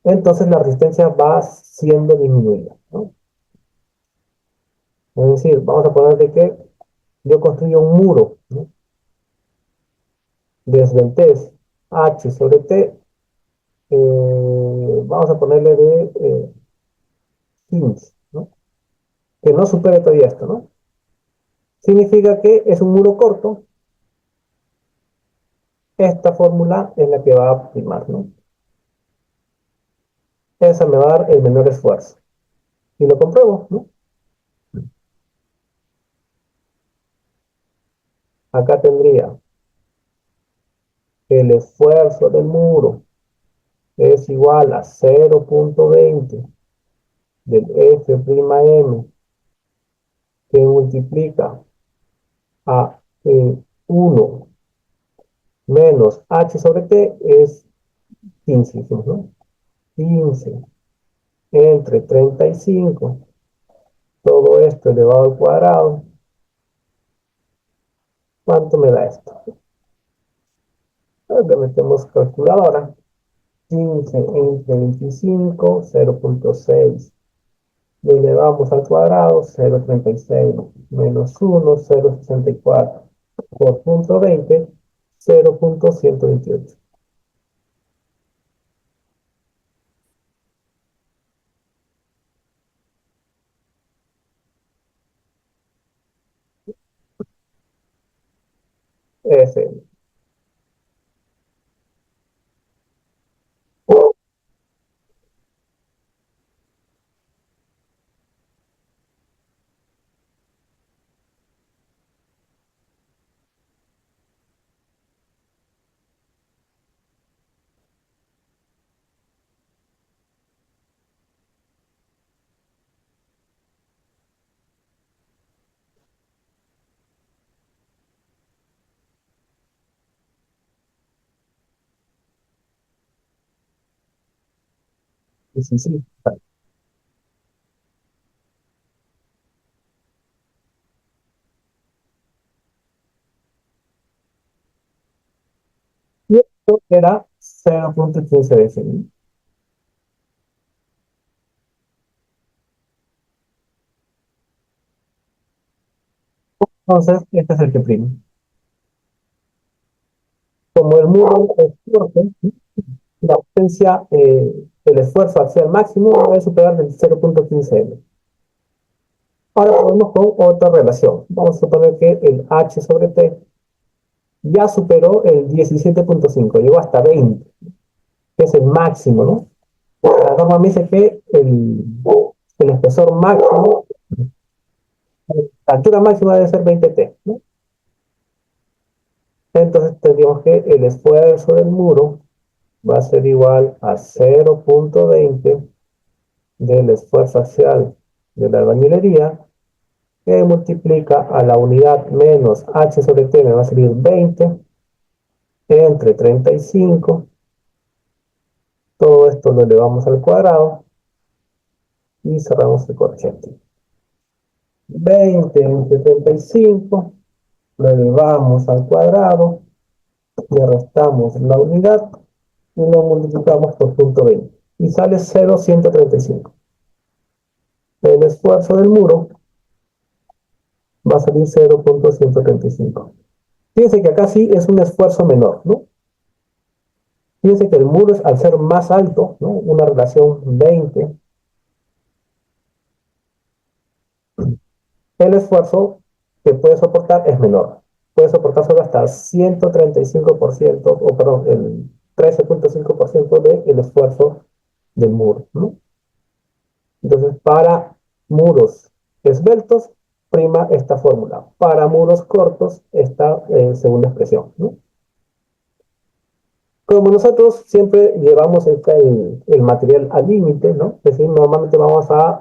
entonces la resistencia va siendo disminuida, ¿no? Es decir, vamos a poner de que yo construyo un muro, ¿no? De esbeltez h sobre t, vamos a ponerle de 15, ¿no? Que no supere todavía esto, ¿no? Significa que es un muro corto. Esta fórmula es la que va a primar, ¿no? Esa me va a dar el menor esfuerzo. Y lo compruebo, ¿no? Acá tendría el esfuerzo del muro es igual a 0.20 del F'M que multiplica a 1 menos h sobre t es 15, hicimos, ¿no? 15 entre 35, todo esto elevado al cuadrado. ¿Cuánto me da esto? Le metemos calculadora. 15 entre 25, 0.6. Lo elevamos al cuadrado, 0.36 menos 1, 0.64 por punto 20, 0.128. Ese. Sí, sí, sí. Y esto era 0.15 decimos. Entonces, este es el que prima. Como el muro es fuerte, la potencia, el esfuerzo hacia el máximo debe superar el 0.15 m. Ahora podemos con otra relación. Vamos a suponer que el H sobre T ya superó el 17.5, llegó hasta 20, que es el máximo, ¿no? La norma me dice que el espesor máximo, la altura máxima debe ser 20T, ¿no? Entonces tendríamos que el esfuerzo del muro va a ser igual a 0.20 del esfuerzo axial de la albañilería, que multiplica a la unidad menos H sobre T, me va a salir 20 entre 35. Todo esto lo elevamos al cuadrado y cerramos el corchete. 20 entre 35, lo elevamos al cuadrado, le restamos la unidad y lo multiplicamos por punto 20. Y sale 0,135. El esfuerzo del muro va a salir 0.135. Fíjense que acá sí es un esfuerzo menor, ¿no? Fíjense que el muro es, al ser más alto, ¿no? Una relación 20, el esfuerzo que puede soportar es menor. Puede soportar solo hasta 135%, o perdón, el 13.5% del esfuerzo del muro, ¿no? Entonces, para muros esbeltos, prima esta fórmula. Para muros cortos, esta segunda expresión, ¿no? Como nosotros siempre llevamos el material al límite, ¿no? Es decir, normalmente vamos a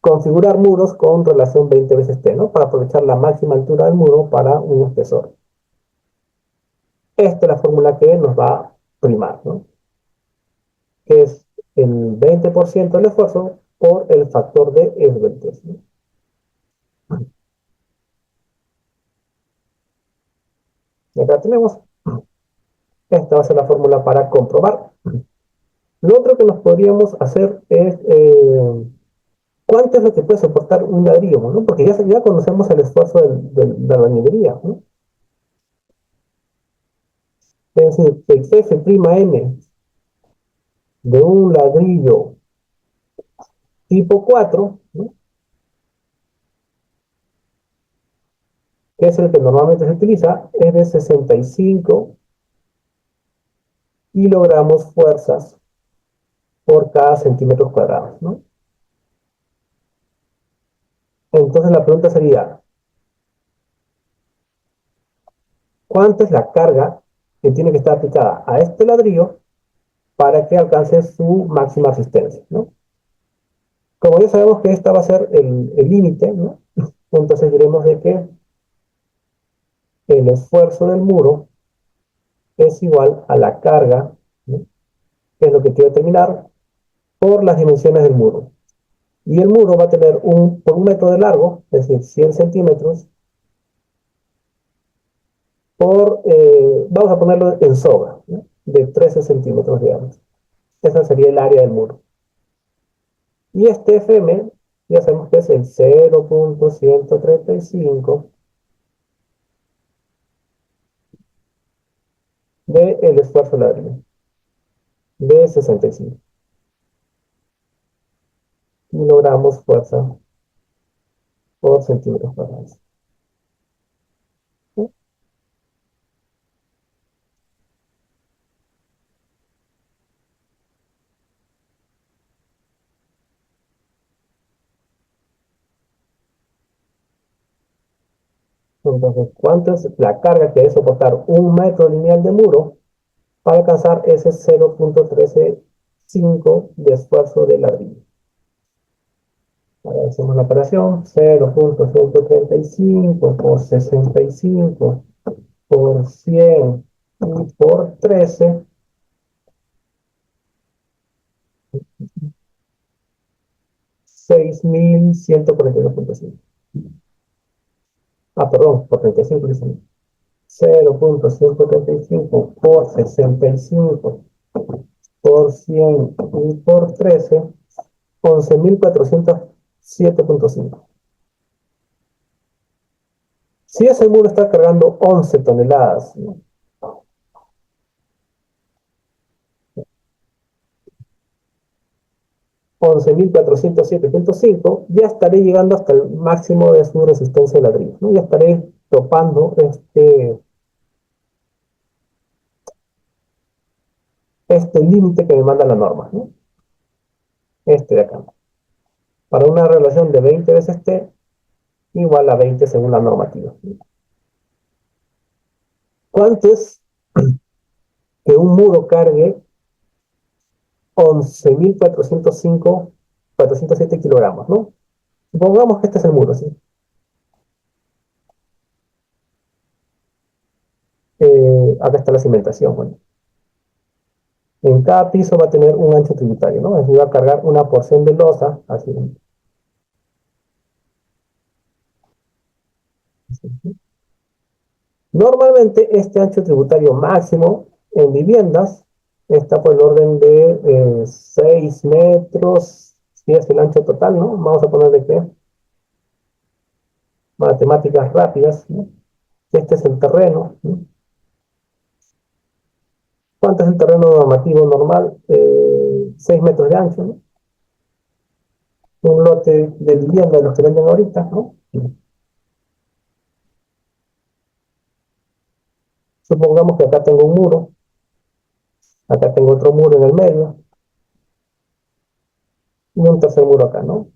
configurar muros con relación 20 veces T, ¿no? Para aprovechar la máxima altura del muro para un espesor. Esta es la fórmula que nos va a primar, ¿no? Que es el 20% del esfuerzo por el factor de esbeltez, ¿no? Y acá tenemos, esta va a ser la fórmula para comprobar. Lo otro que nos podríamos hacer es, ¿cuánto es lo que puede soportar un ladrillo, ¿no? Porque ya conocemos el esfuerzo de la albañilería, ¿no? Es decir, el F'(m) de un ladrillo tipo 4, ¿no? Que es el que normalmente se utiliza, es de 65 kilogramos fuerzas por cada centímetro cuadrado, ¿no? Entonces la pregunta sería, ¿cuánta es la carga que tiene que estar aplicada a este ladrillo para que alcance su máxima resistencia, ¿no? Como ya sabemos que esta va a ser el límite, ¿no? Entonces diremos de que el esfuerzo del muro es igual a la carga, ¿no? es lo que quiero determinar, por las dimensiones del muro. Y el muro va a tener por un metro de largo, es decir, 100 centímetros, vamos a ponerlo en soga, ¿no? De 13 centímetros, digamos. Esa sería el área del muro. Y este FM, ya sabemos que es el 0.135 del esfuerzo ladrillo, de 65 kilogramos fuerza por centímetros cuadrados. ¿Sí? Entonces, ¿cuánto es la carga que debe soportar un metro lineal de muro para alcanzar ese 0.135 de esfuerzo de ladrillo? Ahora hacemos la operación, 0.135 por 65 por 100 y por 13, 6.142.5. Ah, perdón, por 35, 0.135 por 65 por 100 y por 13, 11.407.5. Si ese muro está cargando 11 toneladas, ¿no? 11.407.5, ya estaré llegando hasta el máximo de su resistencia de ladrillo, ¿no? Ya estaré topando este límite que me manda la norma, ¿no? Este de acá. Para una relación de 20 veces T igual a 20 según la normativa. ¿Cuánto es que un muro cargue 11.405, 407 kilogramos, ¿no? Supongamos que este es el muro, ¿sí? Acá está la cimentación, bueno. En cada piso va a tener un ancho tributario, ¿no? Es decir, va a cargar una porción de losa, así. Normalmente este ancho tributario máximo en viviendas está por el orden de 6 metros, si es el ancho total, ¿no? Vamos a ponerle que matemáticas rápidas, ¿no? Este es el terreno, ¿no? ¿Cuánto es el terreno normativo normal? 6 metros de ancho, ¿no? Un lote de vivienda de los que venden ahorita, ¿no? Supongamos que acá tengo un muro, acá tengo otro muro en el medio y un tercer muro acá, ¿no?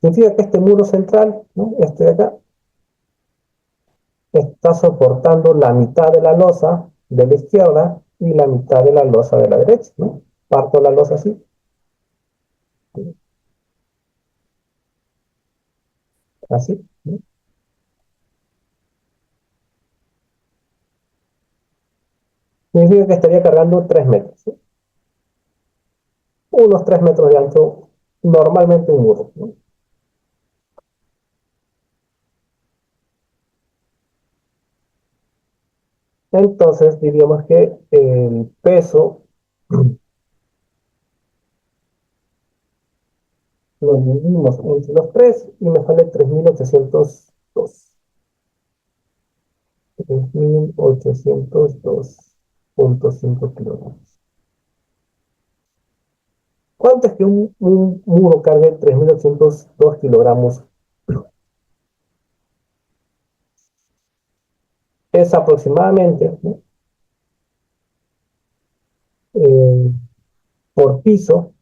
Significa que este muro central, ¿no? Este de acá, está soportando la mitad de la losa de la izquierda y la mitad de la losa de la derecha, ¿no? Parto la losa así. Así, ¿no? Significa que estaría cargando 3 metros, ¿sí? Unos 3 metros de ancho, normalmente un muro, ¿no? Entonces diríamos que el peso lo dividimos entre los tres y me sale 3.802.5 kilogramos. ¿Cuánto es que un muro cargue 3.802 kilogramos? Es aproximadamente, ¿no? eh, por piso,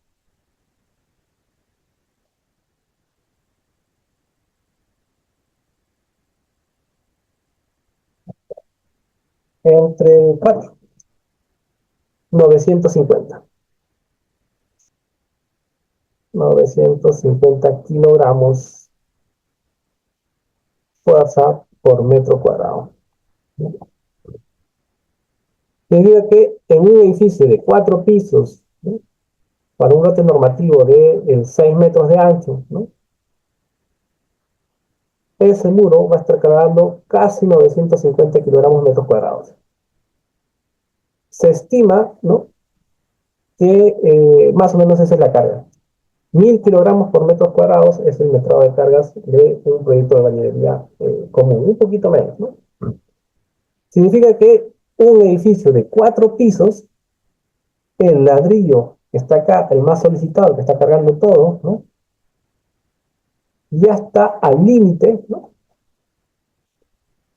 entre 4, 950. 950 kilogramos fuerza por metro cuadrado. Significa que en un edificio de 4 pisos para un lote normativo de 6 metros de ancho, ¿no? Ese muro va a estar cargando casi 950 kilogramos metros cuadrados. Se estima, ¿no?, que más o menos esa es la carga. 1000 kilogramos por metros cuadrados es el metrado de cargas de un proyecto de bañilería común, un poquito menos, ¿no? Significa que un edificio de 4 pisos, el ladrillo que está acá, el más solicitado, que está cargando todo, ¿no?, ya está al límite, ¿no?,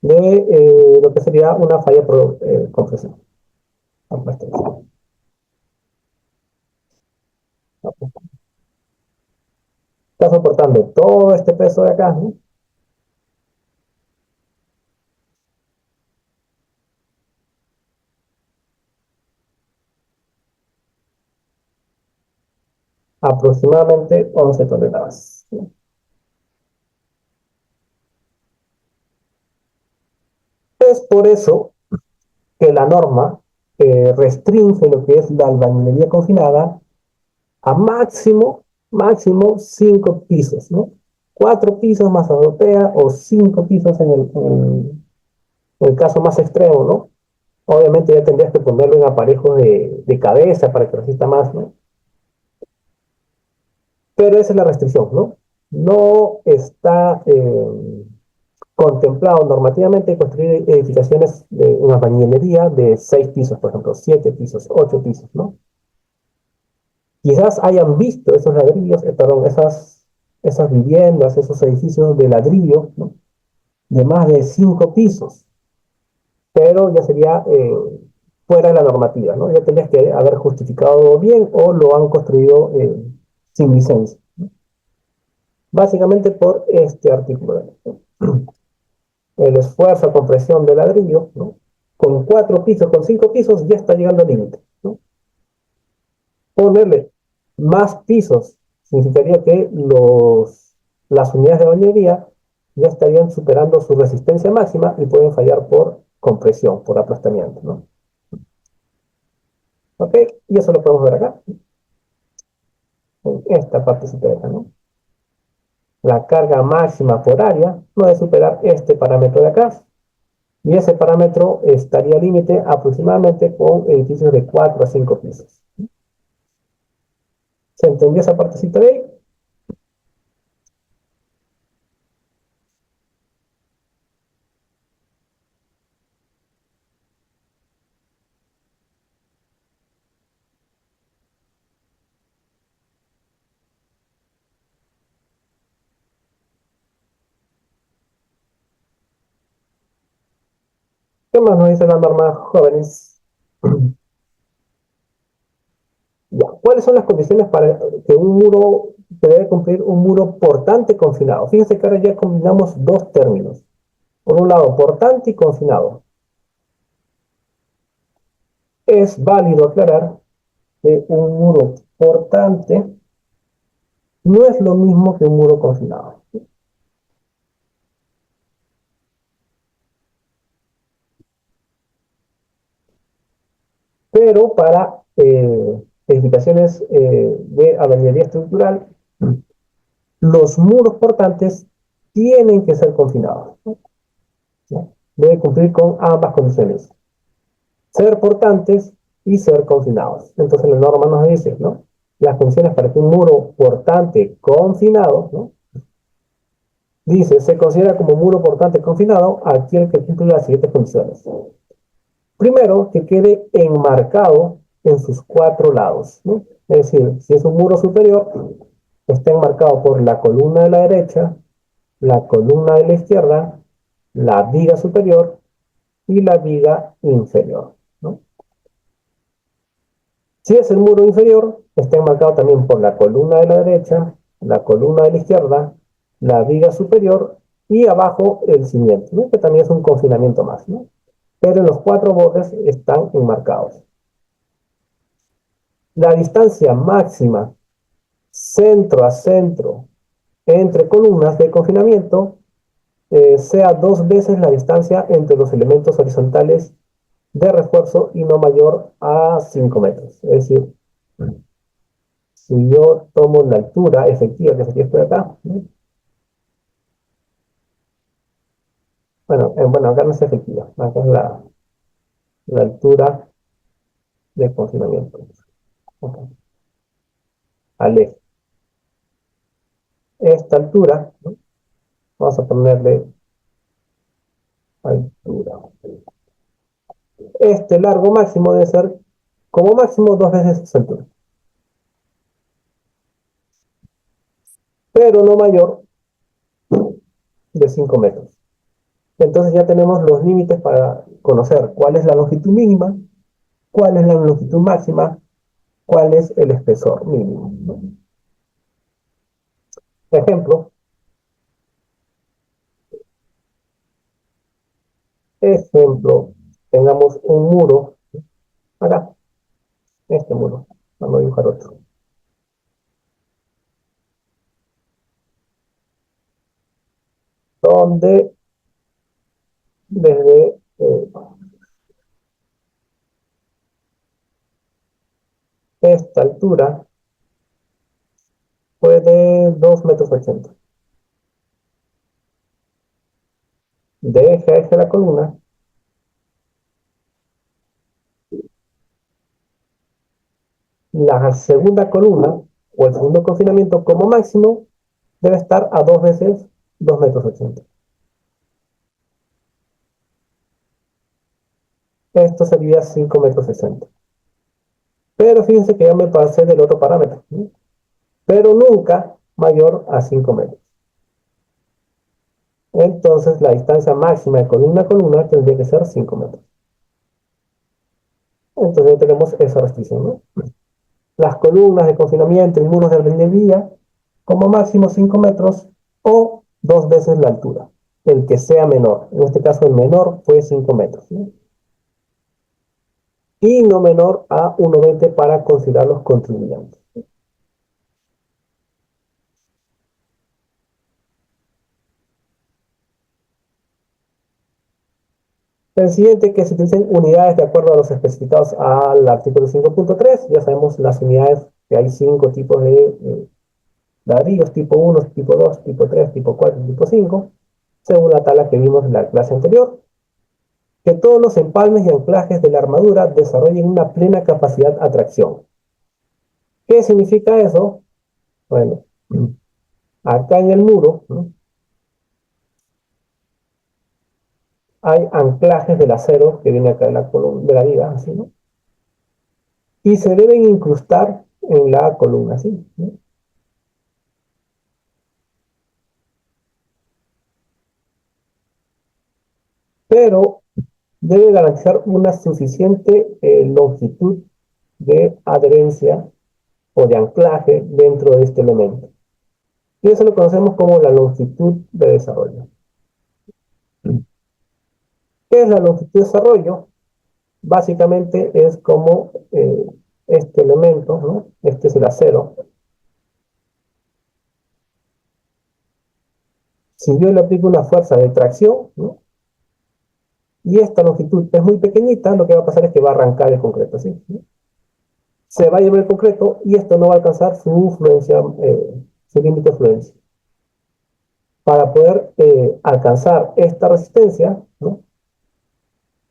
de lo que sería una falla por compresión. Está soportando todo este peso de acá, ¿no? Aproximadamente 11 toneladas. Es por eso que la norma restringe lo que es la albañilería confinada a máximo 5 pisos, ¿no? 4 pisos más azotea o 5 pisos en el caso más extremo, ¿no? Obviamente ya tendrías que ponerlo en aparejos de cabeza para que resista más, ¿no? Pero esa es la restricción, ¿no? No está contemplado normativamente construir edificaciones en albañilería de 6 pisos, por ejemplo, 7 pisos, 8 pisos, ¿no? Quizás hayan visto esos ladrillos, perdón, esas viviendas, esos edificios de ladrillo, ¿no?, de más de 5 pisos, pero ya sería fuera de la normativa, ¿no? Ya tendrías que haber justificado bien o lo han construido sin licencia, ¿no? Básicamente por este artículo, ¿no? El esfuerzo a compresión de ladrillo, ¿no?, con 4 pisos, con 5 pisos, ya está llegando al límite, ¿no? Ponerle más pisos significaría que las unidades de bañería ya estarían superando su resistencia máxima y pueden fallar por compresión, por aplastamiento, ¿no? ¿Ok? Y eso lo podemos ver acá, en esta partecita de acá, ¿no? La carga máxima por área no debe superar este parámetro de acá. Y ese parámetro estaría límite aproximadamente con edificios de 4 a 5 pisos. ¿Se entendió esa partecita de ahí? ¿Qué más nos dice la norma, jóvenes? Ya. ¿Cuáles son las condiciones para que un muro, que debe cumplir un muro portante confinado? Fíjense que ahora ya combinamos dos términos. Por un lado, portante y confinado. Es válido aclarar que un muro portante no es lo mismo que un muro confinado. Pero para edificaciones de albañilería estructural, los muros portantes tienen que ser confinados, ¿no? Deben cumplir con ambas condiciones: ser portantes y ser confinados. Entonces la norma nos dice, ¿no?, las condiciones para que un muro portante confinado, ¿no?, dice, se considera como muro portante confinado aquel que cumple las siguientes condiciones. Primero, que quede enmarcado en sus 4 lados, ¿no? Es decir, si es un muro superior, está enmarcado por la columna de la derecha, la columna de la izquierda, la viga superior y la viga inferior, ¿no? Si es el muro inferior, está enmarcado también por la columna de la derecha, la columna de la izquierda, la viga superior y abajo el cimiento, ¿no?, que también es un confinamiento más, ¿no? Pero en los 4 bordes están enmarcados. La distancia máxima centro a centro entre columnas de confinamiento sea 2 veces la distancia entre los elementos horizontales de refuerzo y no mayor a 5 metros. Es decir, Si yo tomo la altura efectiva, que es aquí estoy acá, ¿no? Bueno, acá no es efectiva, acá es la altura de confinamiento. Okay. Al eje. Esta altura, ¿no? Vamos a ponerle altura. Este largo máximo debe ser como máximo 2 veces esa altura, pero no mayor de 5 metros. Entonces ya tenemos los límites para conocer cuál es la longitud mínima, cuál es la longitud máxima, cuál es el espesor mínimo, ¿no? Ejemplo, tengamos un muro, acá, este muro, vamos a dibujar otro, donde desde esta altura fue de 2,80 metros. De eje a eje de la columna, la segunda columna o el segundo confinamiento como máximo debe estar a 2 veces 2,80 metros. Esto sería 5,60 metros. Pero fíjense que ya me pasé del otro parámetro, ¿sí? Pero nunca mayor a 5 metros. Entonces la distancia máxima de columna a columna tendría que ser 5 metros. Entonces ya tenemos esa restricción, ¿no? Las columnas de confinamiento y muros de albañilería como máximo 5 metros o 2 veces la altura, el que sea menor. En este caso el menor fue 5 metros, ¿no? Y no menor a 1,20 para considerar los contribuyentes. El siguiente, que se utilicen unidades de acuerdo a los especificados al artículo 5.3. Ya sabemos las unidades, que hay 5 tipos de ladrillos: tipo 1, tipo 2, tipo 3, tipo 4, tipo 5, según la tabla que vimos en la clase anterior. Que todos los empalmes y anclajes de la armadura desarrollen una plena capacidad de atracción. ¿Qué significa eso? Bueno, acá en el muro, ¿no?, hay anclajes del acero que viene acá de la columna, de la viga, así, ¿no? Y se deben incrustar en la columna, así, ¿no? Pero debe garantizar una suficiente longitud de adherencia o de anclaje dentro de este elemento. Y eso lo conocemos como la longitud de desarrollo. ¿Qué es la longitud de desarrollo? Básicamente es como este elemento, ¿no? Este es el acero. Si yo le aplico una fuerza de tracción, ¿no?, y esta longitud es muy pequeñita, lo que va a pasar es que va a arrancar el concreto, ¿sí?, ¿no? Se va a llevar el concreto y esto no va a alcanzar su fluencia, su límite de fluencia. Para poder alcanzar esta resistencia, ¿no?,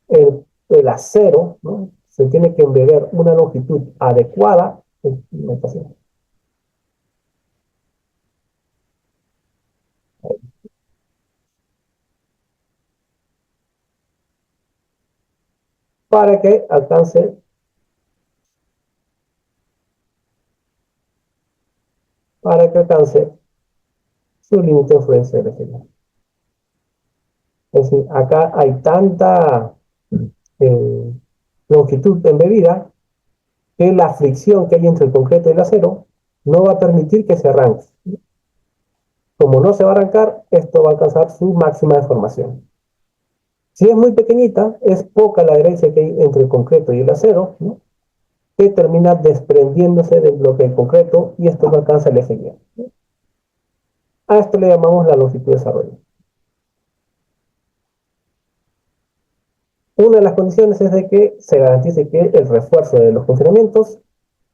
el acero, ¿no?, se tiene que embeber una longitud adecuada para que alcance su límite de fluencia original. Es decir, acá hay tanta eh, longitud embebida que la fricción que hay entre el concreto y el acero no va a permitir que se arranque. Como no se va a arrancar, esto va a alcanzar su máxima deformación. Si es muy pequeñita, es poca la adherencia que hay entre el concreto y el acero, ¿no?, que termina desprendiéndose del bloque del concreto y esto no alcanza el eje guía. A esto le llamamos la longitud de desarrollo. Una de las condiciones es de que se garantice que el refuerzo de los confinamientos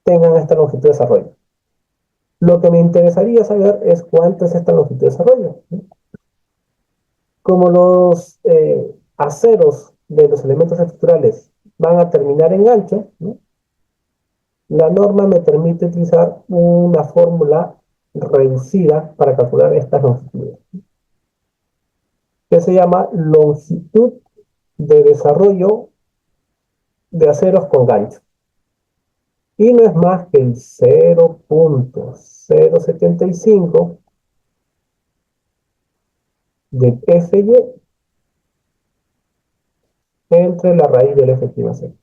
tengan esta longitud de desarrollo. Lo que me interesaría saber es cuánto es esta longitud de desarrollo, ¿no? Como los aceros de los elementos estructurales van a terminar en ancho, ¿no? La norma me permite utilizar una fórmula reducida para calcular estas longitudes, que se llama longitud de desarrollo de aceros con gancho. Y no es más que el 0.075 de Fy entre la raíz del efectiva C.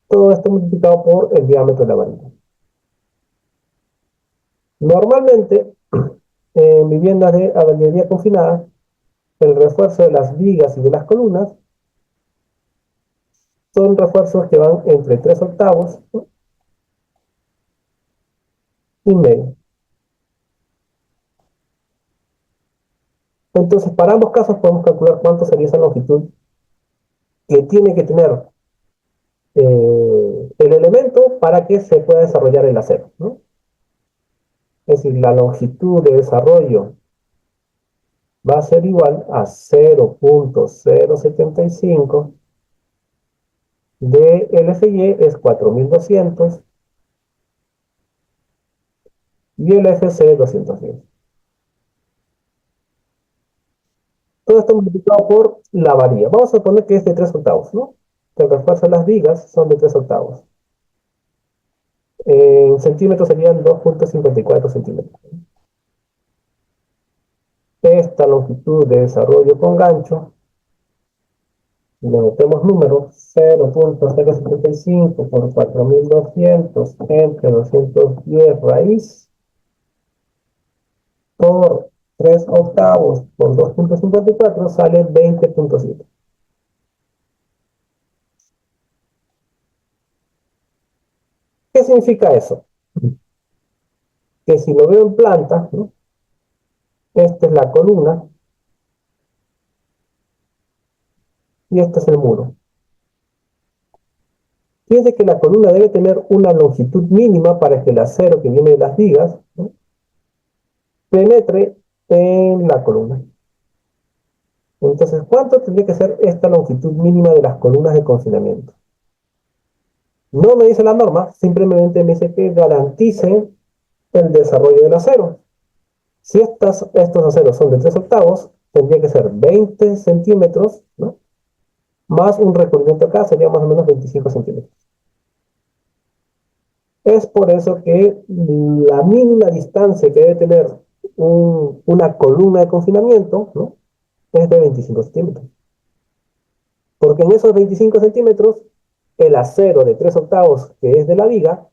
Todo esto multiplicado por el diámetro de la varilla. Normalmente, en viviendas de albañilería confinada, el refuerzo de las vigas y de las columnas son refuerzos que van entre 3 octavos y medio. Entonces, para ambos casos podemos calcular cuánto sería esa longitud que tiene que tener el elemento para que se pueda desarrollar el acero, ¿no? Es decir, la longitud de desarrollo va a ser igual a 0.075 de LFY es 4200 y el FC 210. Todo esto multiplicado por la varilla. Vamos a suponer que es de 3 octavos, ¿no? Que el refuerzo de las vigas son de 3 octavos. En centímetros serían 2.54 centímetros. Esta longitud de desarrollo con gancho, le metemos números, 0.075 por 4200 entre 210 raíz por 3 octavos por 2.54 sale 20.7. ¿Qué significa eso? Que si lo veo en planta, ¿no? Esta es la columna y este es el muro. Fíjense que la columna debe tener una longitud mínima para que el acero que viene de las vigas, ¿no?, penetre en la columna. Entonces, ¿cuánto tendría que ser esta longitud mínima de las columnas de confinamiento? No me dice la norma, simplemente me dice que garantice el desarrollo del acero. Si estos aceros son de 3 octavos, tendría que ser 20 centímetros, ¿no?, más un recubrimiento acá sería más o menos 25 centímetros. Es por eso que la mínima distancia que debe tener una columna de confinamiento, ¿no?, es de 25 centímetros. Porque en esos 25 centímetros, el acero de 3 octavos, que es de la viga,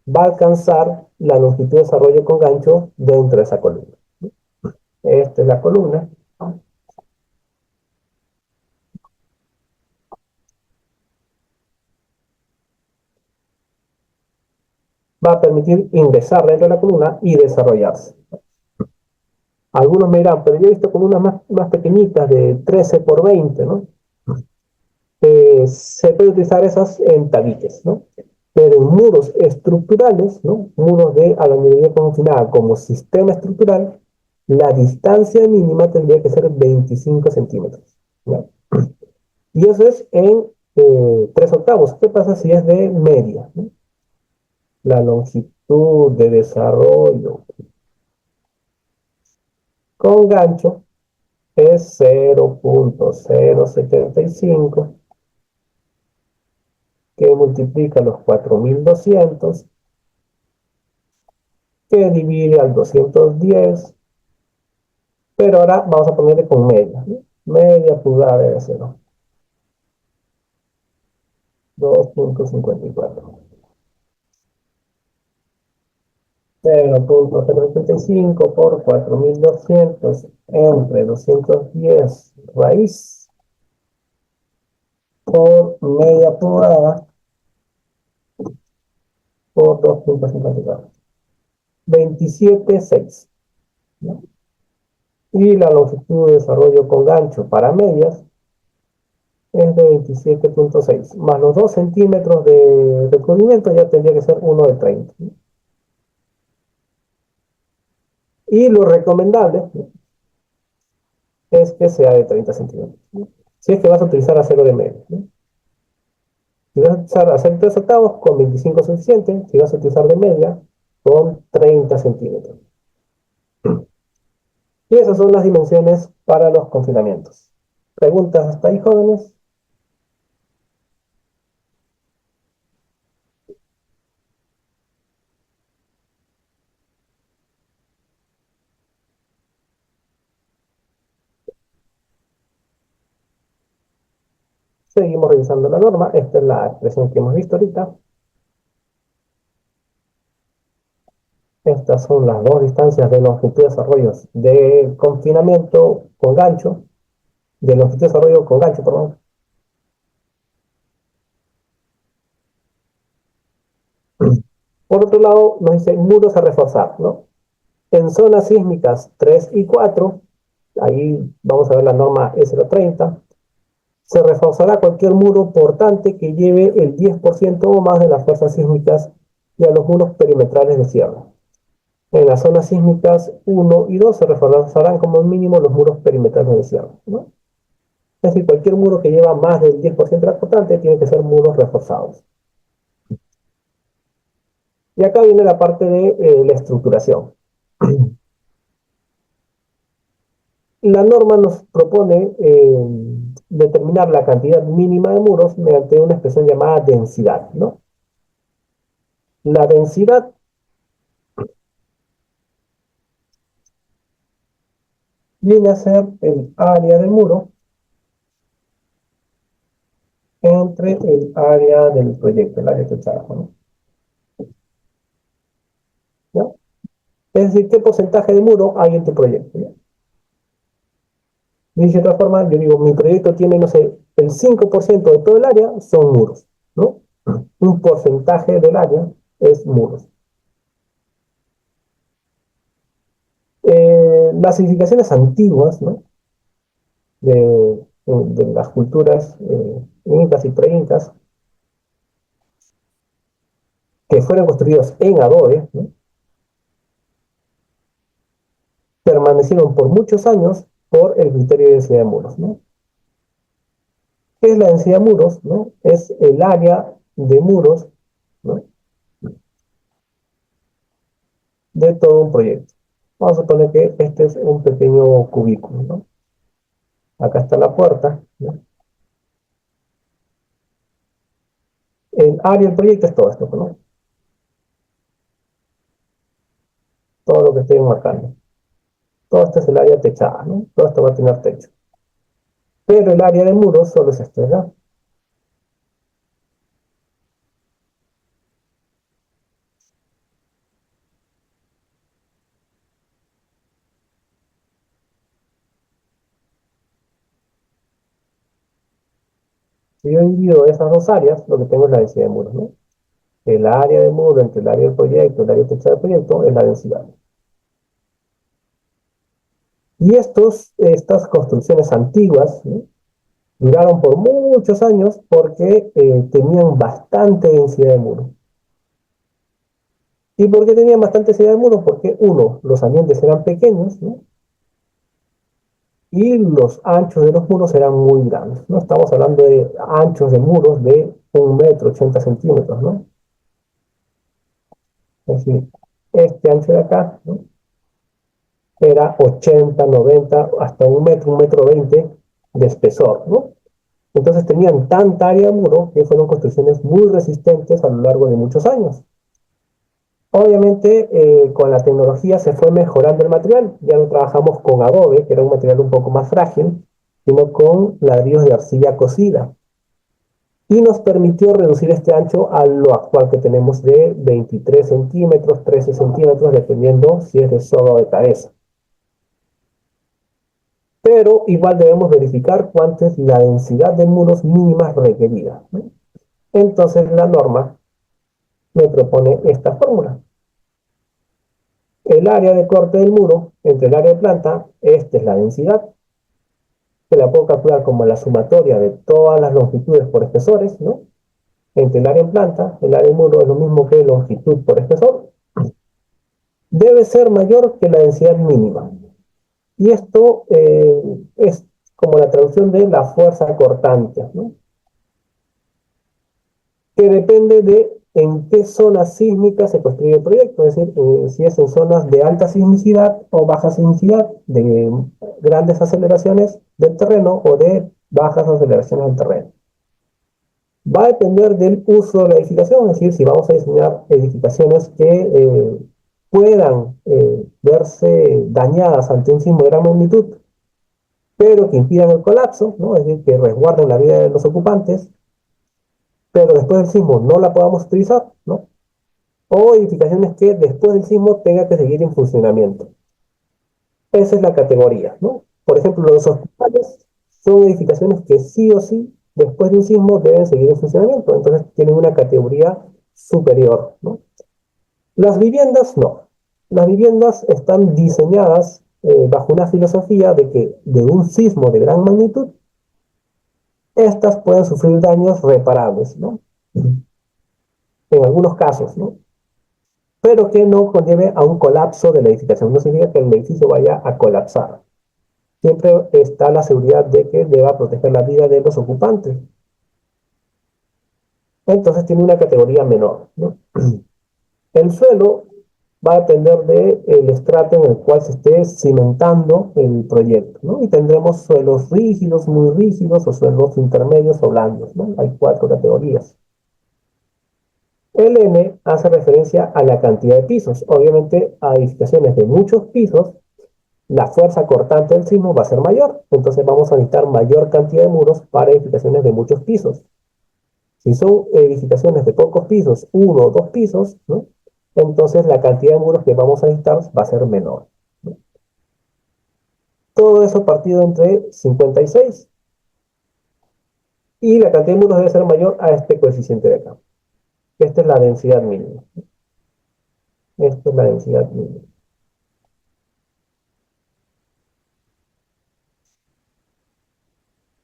va a alcanzar la longitud de desarrollo con gancho dentro de esa columna. Esta es la columna. Va a permitir ingresar dentro de la columna y desarrollarse. Algunos me dirán, pero yo he visto columnas más pequeñitas de 13 por 20, ¿no? Se puede utilizar esas en tabiques, ¿no? Pero en muros estructurales, ¿no?, muros de albañilería confinada como sistema estructural, la distancia mínima tendría que ser 25 centímetros, ¿no? Y eso es en 3 octavos. ¿Qué pasa si es de media, ¿no? La longitud de desarrollo con gancho es 0.075, que multiplica los 4200, que divide al 210, pero ahora vamos a ponerle con media, ¿no? Media pulgada de acero. 2.54. 0.075 por 4200 entre 210 raíz por media pulgada por 2.54. 27.6, ¿no? Y la longitud de desarrollo con gancho para medias es de 27.6, más los 2 centímetros de recubrimiento ya tendría que ser uno de 30. Y lo recomendable es que sea de 30 centímetros. Si es que vas a utilizar acero de medio, ¿no? Si vas a utilizar acero de 3 octavos, con 25 es suficiente. Si vas a utilizar de media, con 30 centímetros. Y esas son las dimensiones para los confinamientos. ¿Preguntas hasta ahí, jóvenes? Seguimos revisando la norma. Esta es la expresión que hemos visto ahorita. Estas son las dos distancias de longitud de desarrollos de confinamiento con gancho, de longitud de desarrollo con gancho, perdón. Por otro lado, nos dice muros a reforzar, ¿no? En zonas sísmicas 3 y 4, ahí vamos a ver la norma E030, se reforzará cualquier muro portante que lleve el 10% o más de las fuerzas sísmicas y a los muros perimetrales de cierre. En las zonas sísmicas 1 y 2 se reforzarán como mínimo los muros perimetrales de cierre, ¿no? Es decir, cualquier muro que lleva más del 10% de la portante tiene que ser muros reforzados. Y acá viene la parte de la estructuración. La norma nos propone determinar la cantidad mínima de muros mediante una expresión llamada densidad, ¿no? La densidad viene a ser el área del muro entre el área del proyecto, el área techada, ¿no? ¿Ya? Es decir, qué porcentaje de muro hay en tu proyecto, ¿ya? Dice de otra forma, yo digo, mi proyecto tiene, no sé, el 5% de todo el área son muros, ¿no? Un porcentaje del área es muros. Las edificaciones antiguas, ¿no? De las culturas incas y preincas, que fueron construidos en adobe, ¿no? Permanecieron por muchos años por el criterio de densidad de muros, ¿no? ¿Qué es la densidad de muros? ¿No? Es el área de muros, ¿no? De todo un proyecto. Vamos a suponer que este es un pequeño cubículo, ¿no? Acá está la puerta, ¿no? El área del proyecto es todo esto, ¿no? Todo lo que estoy marcando. Todo esto es el área techada, ¿no? Todo esto va a tener techo. Pero el área de muros solo es esto, ¿verdad? Si yo divido esas dos áreas, lo que tengo es la densidad de muros, ¿no? El área de muro entre el área del proyecto y el área techada del proyecto es la densidad. Y estas construcciones antiguas, ¿no? Duraron por muchos años porque tenían bastante densidad de muros. ¿Y por qué tenían bastante densidad de muros? Porque, uno, los ambientes eran pequeños, ¿no? Y los anchos de los muros eran muy grandes, ¿no? Estamos hablando de anchos de muros de 1,80 m, ¿no? Es decir, este ancho de acá, ¿no? Era 80, 90, hasta 1 m, 1,20 m de espesor, ¿no? Entonces tenían tanta área de muro que fueron construcciones muy resistentes a lo largo de muchos años. Obviamente, con la tecnología se fue mejorando el material. Ya no trabajamos con adobe, que era un material un poco más frágil, sino con ladrillos de arcilla cocida. Y nos permitió reducir este ancho a lo actual que tenemos de 23 centímetros, 13 centímetros, dependiendo si es de soga o de cabeza. Pero igual debemos verificar cuánta es la densidad de muros mínimas requerida, ¿no? Entonces la norma me propone esta fórmula. El área de corte del muro entre el área de planta, esta es la densidad. que la puedo calcular como la sumatoria de todas las longitudes por espesores, ¿no? Entre el área en planta, el área en muro es lo mismo que longitud por espesor, debe ser mayor que la densidad mínima. Y esto es como la traducción de la fuerza cortante, ¿no? Que depende de en qué zona sísmica se construye el proyecto, es decir, si es en zonas de alta sismicidad o baja sismicidad, de grandes aceleraciones del terreno o de bajas aceleraciones del terreno. Va a depender del uso de la edificación, es decir, si vamos a diseñar edificaciones que puedan verse dañadas ante un sismo de gran magnitud, pero que impidan el colapso, ¿no? Es decir, que resguarden la vida de los ocupantes, pero después del sismo no la podamos utilizar, ¿no? O edificaciones que después del sismo tenga que seguir en funcionamiento. Esa es la categoría, ¿no? Por ejemplo, los hospitales son edificaciones que sí o sí, después de un sismo, deben seguir en funcionamiento, entonces tienen una categoría superior, ¿no? Las viviendas no. Las viviendas están diseñadas bajo una filosofía de que de un sismo de gran magnitud, estas pueden sufrir daños reparables, ¿no? En algunos casos, ¿no? Pero que no conlleve a un colapso de la edificación. No significa que el edificio vaya a colapsar. Siempre está la seguridad de que deba proteger la vida de los ocupantes. Entonces tiene una categoría menor, ¿no? El suelo va a depender del estrato en el cual se esté cimentando el proyecto, ¿no? Y tendremos suelos rígidos, muy rígidos, o suelos intermedios o blandos, ¿no? Hay 4 categorías. El N hace referencia a la cantidad de pisos. Obviamente, a edificaciones de muchos pisos, la fuerza cortante del sismo va a ser mayor. Entonces vamos a necesitar mayor cantidad de muros para edificaciones de muchos pisos. Si son edificaciones de pocos pisos, 1 o 2 pisos, ¿no? Entonces la cantidad de muros que vamos a necesitar va a ser menor, ¿no? Todo eso partido entre 56. Y la cantidad de muros debe ser mayor a este coeficiente de acá. Esta es la densidad mínima. Esta es la densidad mínima.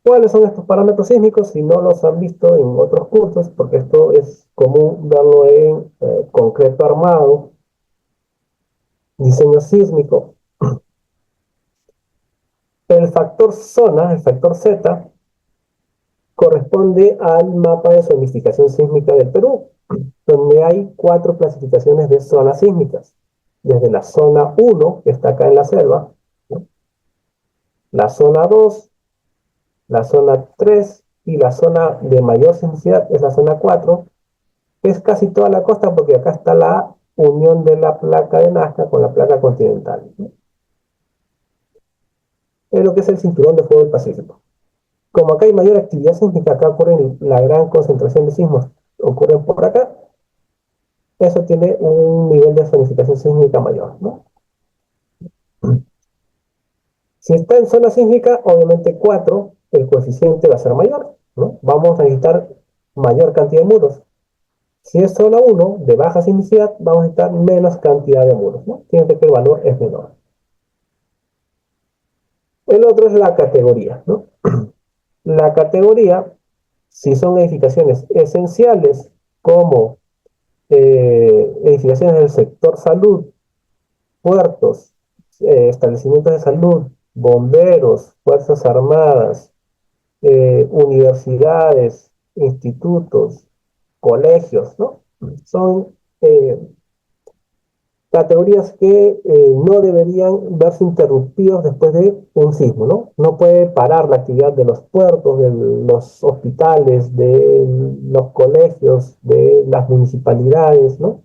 ¿Cuáles son estos parámetros sísmicos? Si no los han visto en otros cursos, porque esto es común verlo en concreto armado, diseño sísmico. El factor zona, el factor Z, corresponde al mapa de zonificación sísmica del Perú, donde hay 4 clasificaciones de zonas sísmicas. Desde la zona 1, que está acá en la selva, ¿no? La zona 2, la zona 3 y la zona de mayor sismicidad es la zona 4, que es casi toda la costa porque acá está la unión de la placa de Nazca con la placa continental, ¿no? Es lo que es el cinturón de fuego del Pacífico. Como acá hay mayor actividad sísmica, acá ocurre la gran concentración de sismos, ocurren por acá, eso tiene un nivel de zonificación sísmica mayor, ¿no? Si está en zona sísmica, obviamente 4, el coeficiente va a ser mayor, ¿no? Vamos a necesitar mayor cantidad de muros. Si es zona 1, de baja sismicidad, vamos a necesitar menos cantidad de muros, ¿no? Fíjense que el valor es menor. El otro es la categoría, ¿no? La categoría, si son edificaciones esenciales como edificaciones del sector salud, puertos, establecimientos de salud, bomberos, fuerzas armadas, universidades, institutos, colegios, ¿no? Son categorías que no deberían verse interrumpidos después de un sismo, ¿no? No puede parar la actividad de los puertos, de los hospitales, de los colegios, de las municipalidades, ¿no?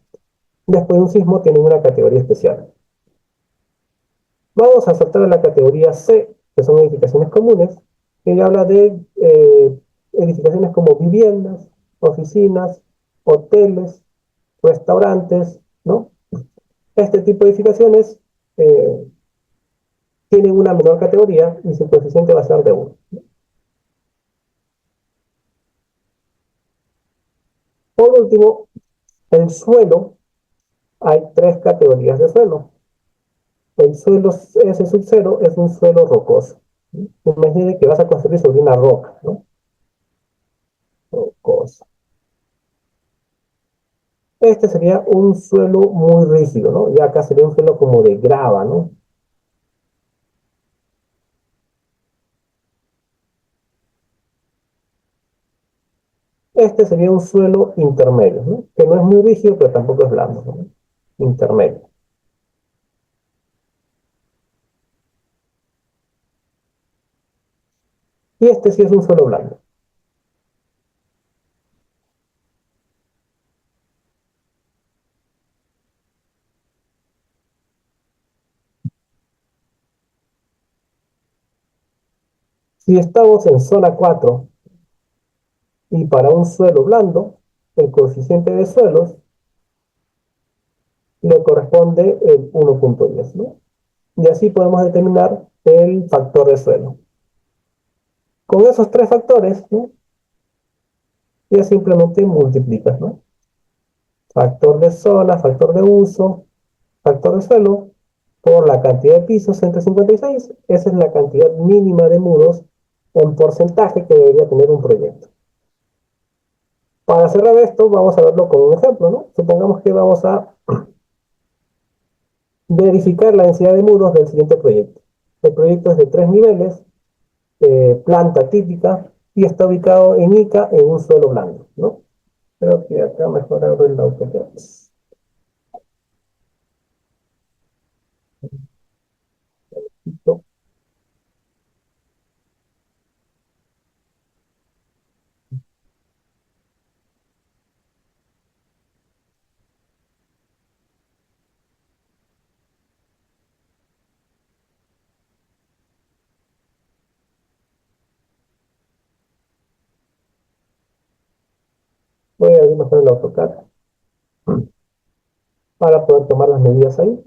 Después de un sismo tienen una categoría especial. Vamos a saltar a la categoría C, que son edificaciones comunes, que ya habla de edificaciones como viviendas, oficinas, hoteles, restaurantes, ¿no? Este tipo de edificaciones eh, tienen una menor categoría y su coeficiente va a ser de 1. Por último, el suelo, hay 3 categorías de suelo. El suelo S sub 0 es un suelo rocoso. Imagine que vas a construir sobre una roca, ¿no? Rocosa. Este sería un suelo muy rígido, ¿no? Ya acá sería un suelo como de grava, ¿no? Este sería un suelo intermedio, ¿no? Que no es muy rígido, pero tampoco es blando, ¿no? Intermedio. Y este sí es un suelo blando. Si estamos en zona 4 y para un suelo blando, el coeficiente de suelos le corresponde el 1,10, ¿no? Y así podemos determinar el factor de suelo. Con esos tres factores, ¿no? Ya simplemente multiplicas, ¿no? Factor de zona, factor de uso, factor de suelo, por la cantidad de pisos entre 56. Esa es la cantidad mínima de muros en porcentaje que debería tener un proyecto. Para cerrar esto, vamos a verlo con un ejemplo, ¿no? Supongamos que vamos a verificar la densidad de muros del siguiente proyecto. El proyecto es de 3 niveles, planta típica, y está ubicado en Ica en un suelo blando, ¿no? Creo que acá mejor abro el AutoCAD. Voy a abrir mejor el AutoCAD para poder tomar las medidas ahí.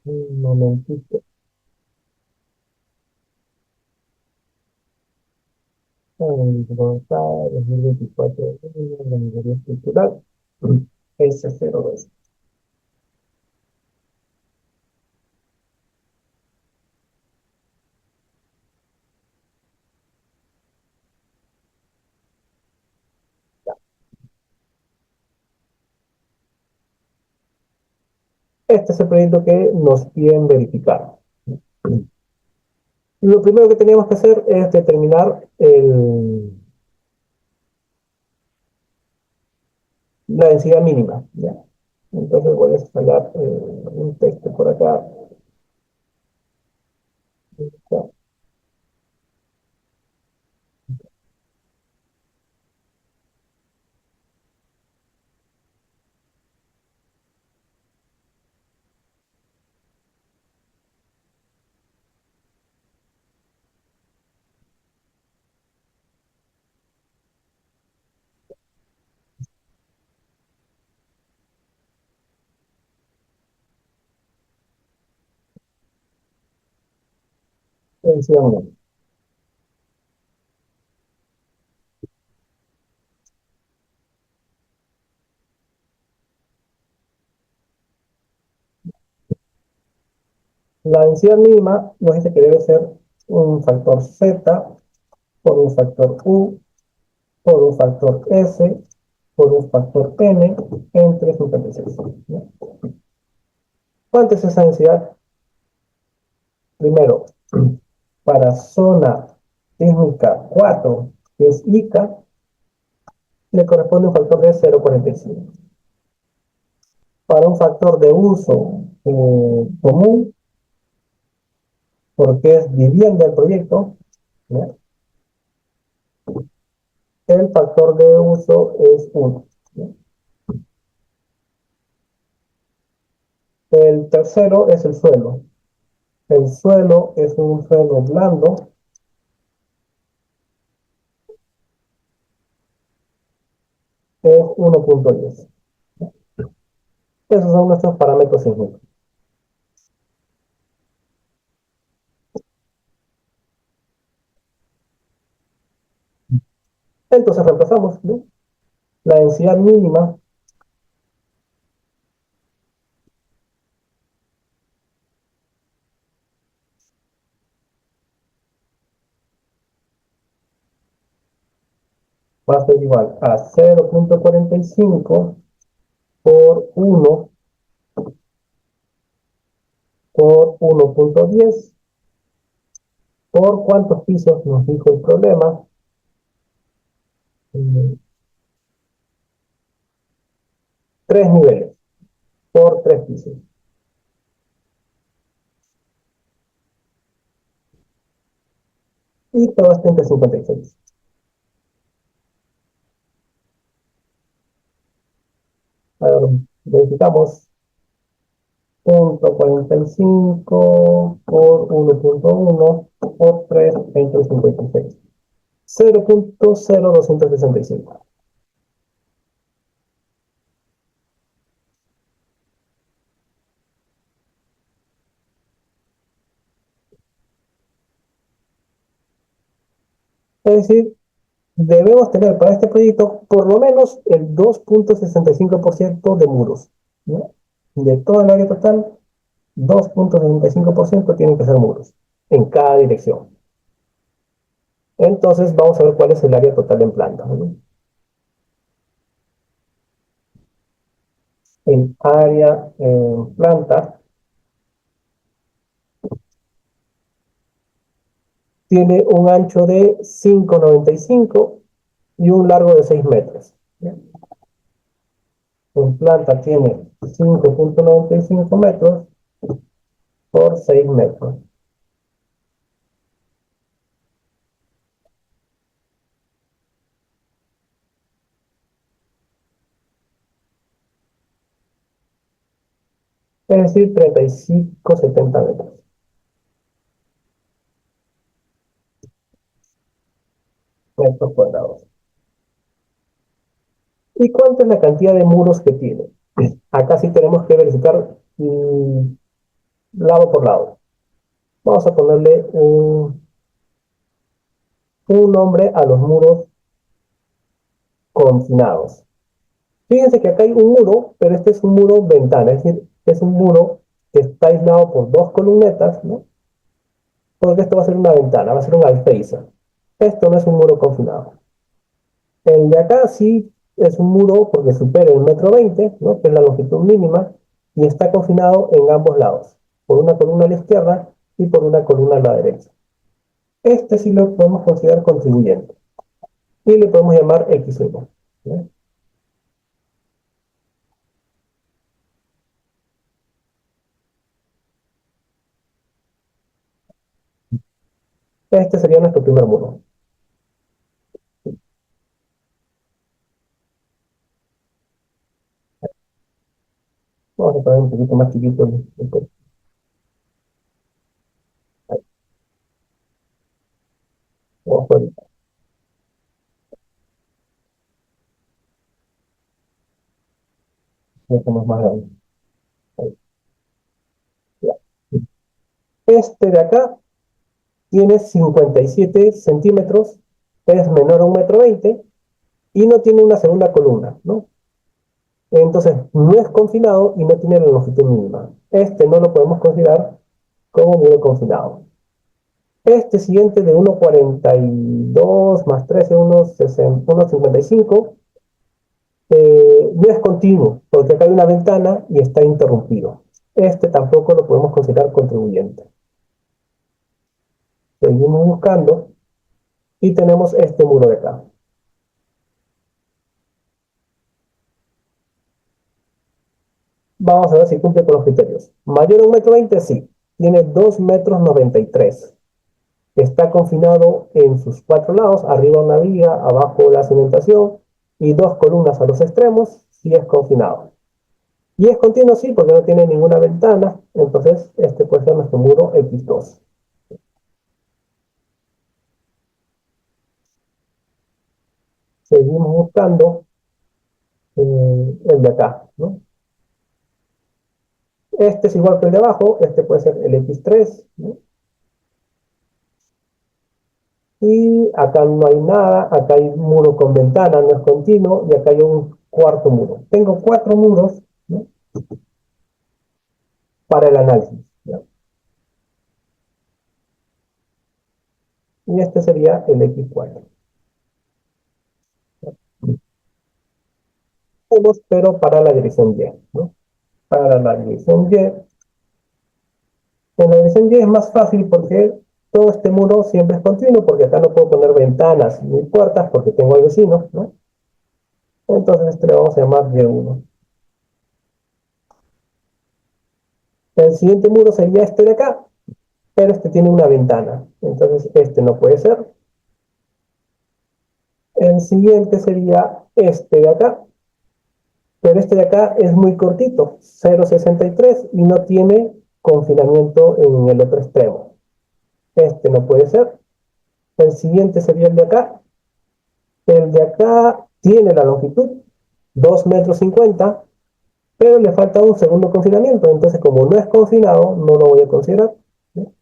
Un momentito. González, 2024, la minería estructural, S02. Este es el proyecto que nos piden verificar. Lo primero que teníamos que hacer es determinar la densidad mínima, ¿ya? Entonces voy a sacar un texto por acá. ¿Ya? Densidad mínima. La densidad mínima nos dice que debe ser un factor Z por un factor U por un factor S por un factor N entre 56. ¿Ya? ¿Cuánto es esa densidad? Primero, para zona sísmica 4, que es ICA, le corresponde un factor de 0,45. Para un factor de uso común, porque es vivienda del proyecto, ¿ya? el factor de uso es 1. El tercero es el suelo. El suelo es un suelo blando. Es 1.10. Esos son nuestros parámetros sísmicos. Entonces reemplazamos, ¿no? La densidad mínima va a ser igual a 0.45 por 1 por 1.10 por cuántos pisos nos dijo el problema. 3 niveles por 3 pisos. Y todo esto entre 56. Ahora verificamos. 0.45 por 1.1 por 3 entre 56. 0.0265. Es decir, debemos tener para este proyecto por lo menos el 2.65% de muros, ¿no? De todo el área total, 2.65% tienen que ser muros en cada dirección. Entonces vamos a ver cuál es el área total en planta, ¿no? El área en planta tiene un ancho de 5,95 y un largo de 6 metros. En planta tiene 5.95 metros por 6 metros. Es decir, 35,70 metros. Metros cuadrados. ¿Y cuánta es la cantidad de muros que tiene? Acá sí tenemos que verificar lado por lado. Vamos a ponerle un nombre a los muros confinados. Fíjense que acá hay un muro, pero este es un muro ventana, es decir, es un muro que está aislado por dos columnetas, ¿no? Porque esto va a ser una ventana, va a ser un alféizar. Esto no es un muro confinado. El de acá sí es un muro porque supera el 1,20 m, ¿no? Que es la longitud mínima, y está confinado en ambos lados, por una columna a la izquierda y por una columna a la derecha. Este sí lo podemos considerar contribuyente y le podemos llamar X1, ¿no? Este sería nuestro primer muro. Vamos a poner un poquito más chiquito el texto. Ahí, vamos por ahí. Ya estamos más grande. Ahí, ya. Este de acá tiene 57 centímetros, es menor a 1,20 m y no tiene una segunda columna, ¿no? Entonces, no es confinado y no tiene la longitud mínima. Este no lo podemos considerar como muro confinado. Este siguiente de 1,42 más 13, 1,55, no es continuo, porque acá hay una ventana y está interrumpido. Este tampoco lo podemos considerar contribuyente. Seguimos buscando y tenemos este muro de acá. Vamos a ver si cumple con los criterios. Mayor a 1,20 m, sí. Tiene 2,93 m. está confinado en sus cuatro lados, arriba una viga, abajo la cimentación y dos columnas a los extremos, sí es confinado. Y es continuo, sí, porque no tiene ninguna ventana, entonces este puede ser nuestro muro X2. Seguimos buscando el de acá, ¿no? Este es igual que el de abajo, este puede ser el X3, ¿no? Y acá no hay nada, acá hay un muro con ventana, no es continuo, y acá hay un cuarto muro. Tengo cuatro muros, ¿no?, para el análisis, ¿no? Y este sería el X4. Pero para la dirección Y, ¿no? Para la dirección Y, en la dirección Y es más fácil porque todo este muro siempre es continuo, porque acá no puedo poner ventanas ni puertas porque tengo al vecino, ¿no? Entonces este lo vamos a llamar Y1. El siguiente muro sería este de acá, pero este tiene una ventana, entonces este no puede ser. El siguiente sería este de acá, pero este de acá es muy cortito, 0,63 y no tiene confinamiento en el otro extremo. Este no puede ser. El siguiente sería el de acá. El de acá tiene la longitud, 2,50 metros, pero le falta un segundo confinamiento, entonces como no es confinado, no lo voy a considerar, ¿no?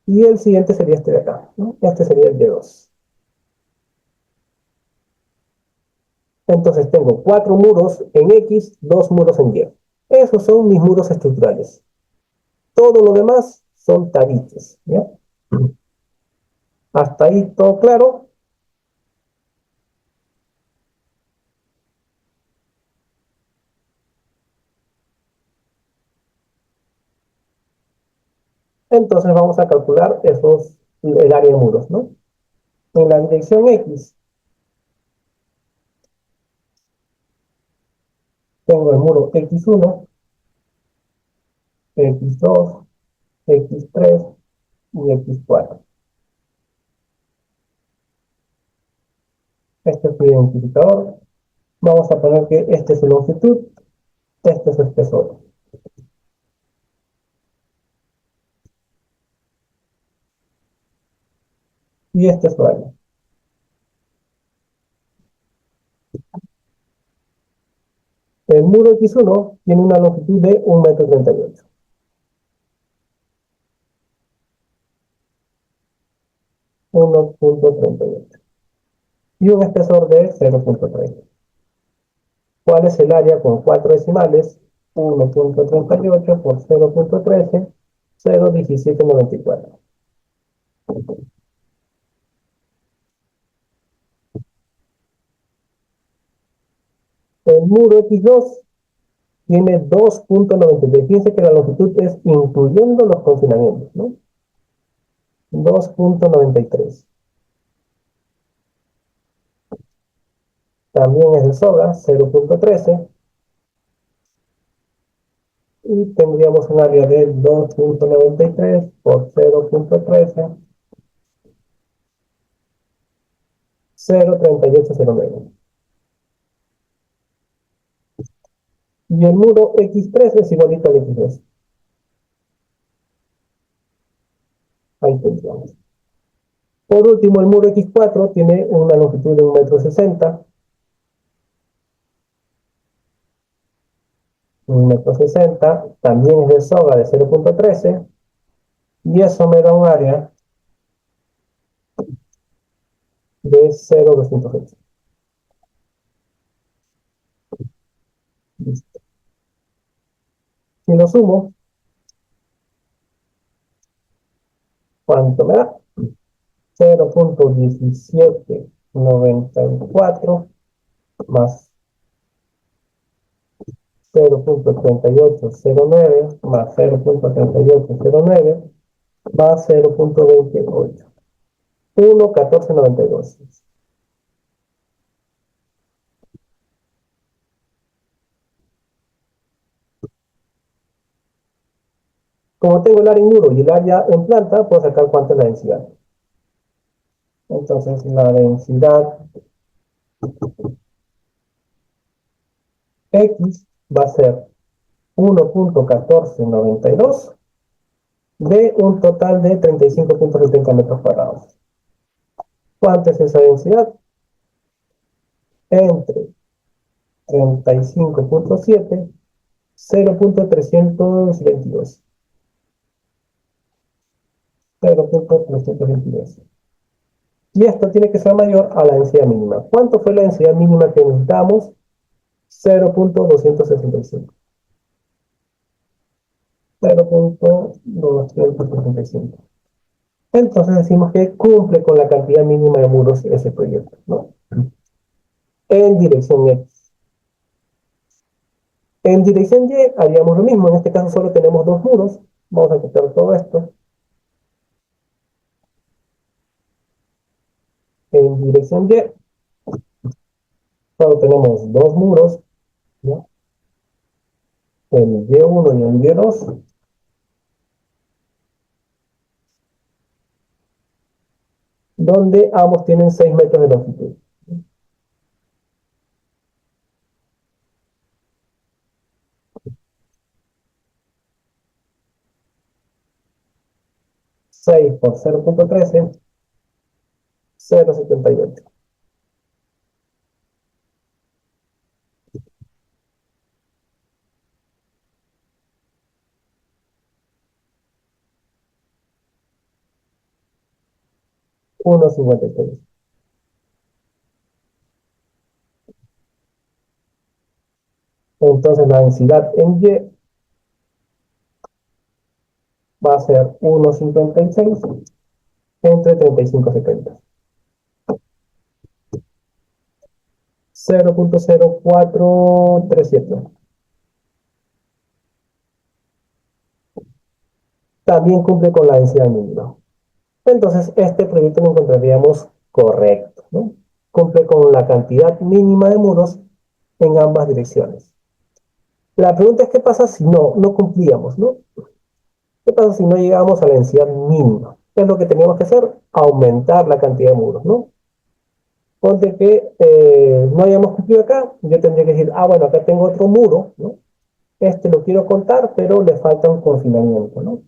Y el siguiente sería este de acá, ¿no? Este sería el de 2. Entonces tengo cuatro muros en X, dos muros en Y. Esos son mis muros estructurales. Todo lo demás son tabiques, ¿ya? Hasta ahí todo claro. Entonces vamos a calcular el área de muros, ¿no? En la dirección X tengo el muro X1, X2, X3 y X4. Este es mi identificador. Vamos a poner que este es su longitud, este es su espesor. Y este es su área. El muro X1 tiene una longitud de 1,38 m. 1,38. Y un espesor de 0,30. ¿Cuál es el área con cuatro decimales? 1,38 por 0,13, 0,1794. El muro X2 tiene 2,93. Fíjense que la longitud es incluyendo los confinamientos, ¿no? 2,93. También es de soga, 0,13. Y tendríamos un área de 2,93 por 0,13, 0,3809. Y el muro X3 es igualito al X2. Ahí tendríamos. Por último, el muro X4 tiene una longitud de 1,60 m. 1,60 m, también es de soga de 0,13. Y eso me da un área de 0,208. Listo. Si lo sumo, ¿cuánto me da? 0,1794 más 0,3809 más 0,3809 más 0,28. 1,1492. Como tengo el área en muro y el área en planta, puedo sacar cuánto es la densidad. Entonces, la densidad X va a ser 1.1492 de un total de 35.70 metros cuadrados. ¿Cuánta es esa densidad? Entre 35.7, 0.322. 0.322. Y esto tiene que ser mayor a la densidad mínima. ¿Cuánto fue la densidad mínima que necesitamos? 0.265. 0.265. Entonces decimos que cumple con la cantidad mínima de muros ese proyecto, ¿no? En dirección X. En dirección Y haríamos lo mismo. En este caso solo tenemos dos muros. Vamos a quitar todo esto. En dirección Y solo tenemos dos muros, ¿no? El Y1 y el Y2. Donde ambos tienen 6 metros de longitud. 6 por 0.13, 0.78. Uno 56. Entonces la densidad en Y va a ser 1.56 entre 35.70. 0.0437. También cumple con la densidad mínima. Entonces este proyecto lo encontraríamos correcto, ¿no? Cumple con la cantidad mínima de muros en ambas direcciones. La pregunta es, ¿qué pasa si no cumplíamos, ¿no? ¿Qué pasa si no llegamos a la densidad mínima? ¿Qué es lo que teníamos que hacer? Aumentar la cantidad de muros, ¿no? Ponte que no hayamos cumplido acá, yo tendría que decir, bueno, acá tengo otro muro, ¿no? Este lo quiero contar, pero le falta un confinamiento, ¿no?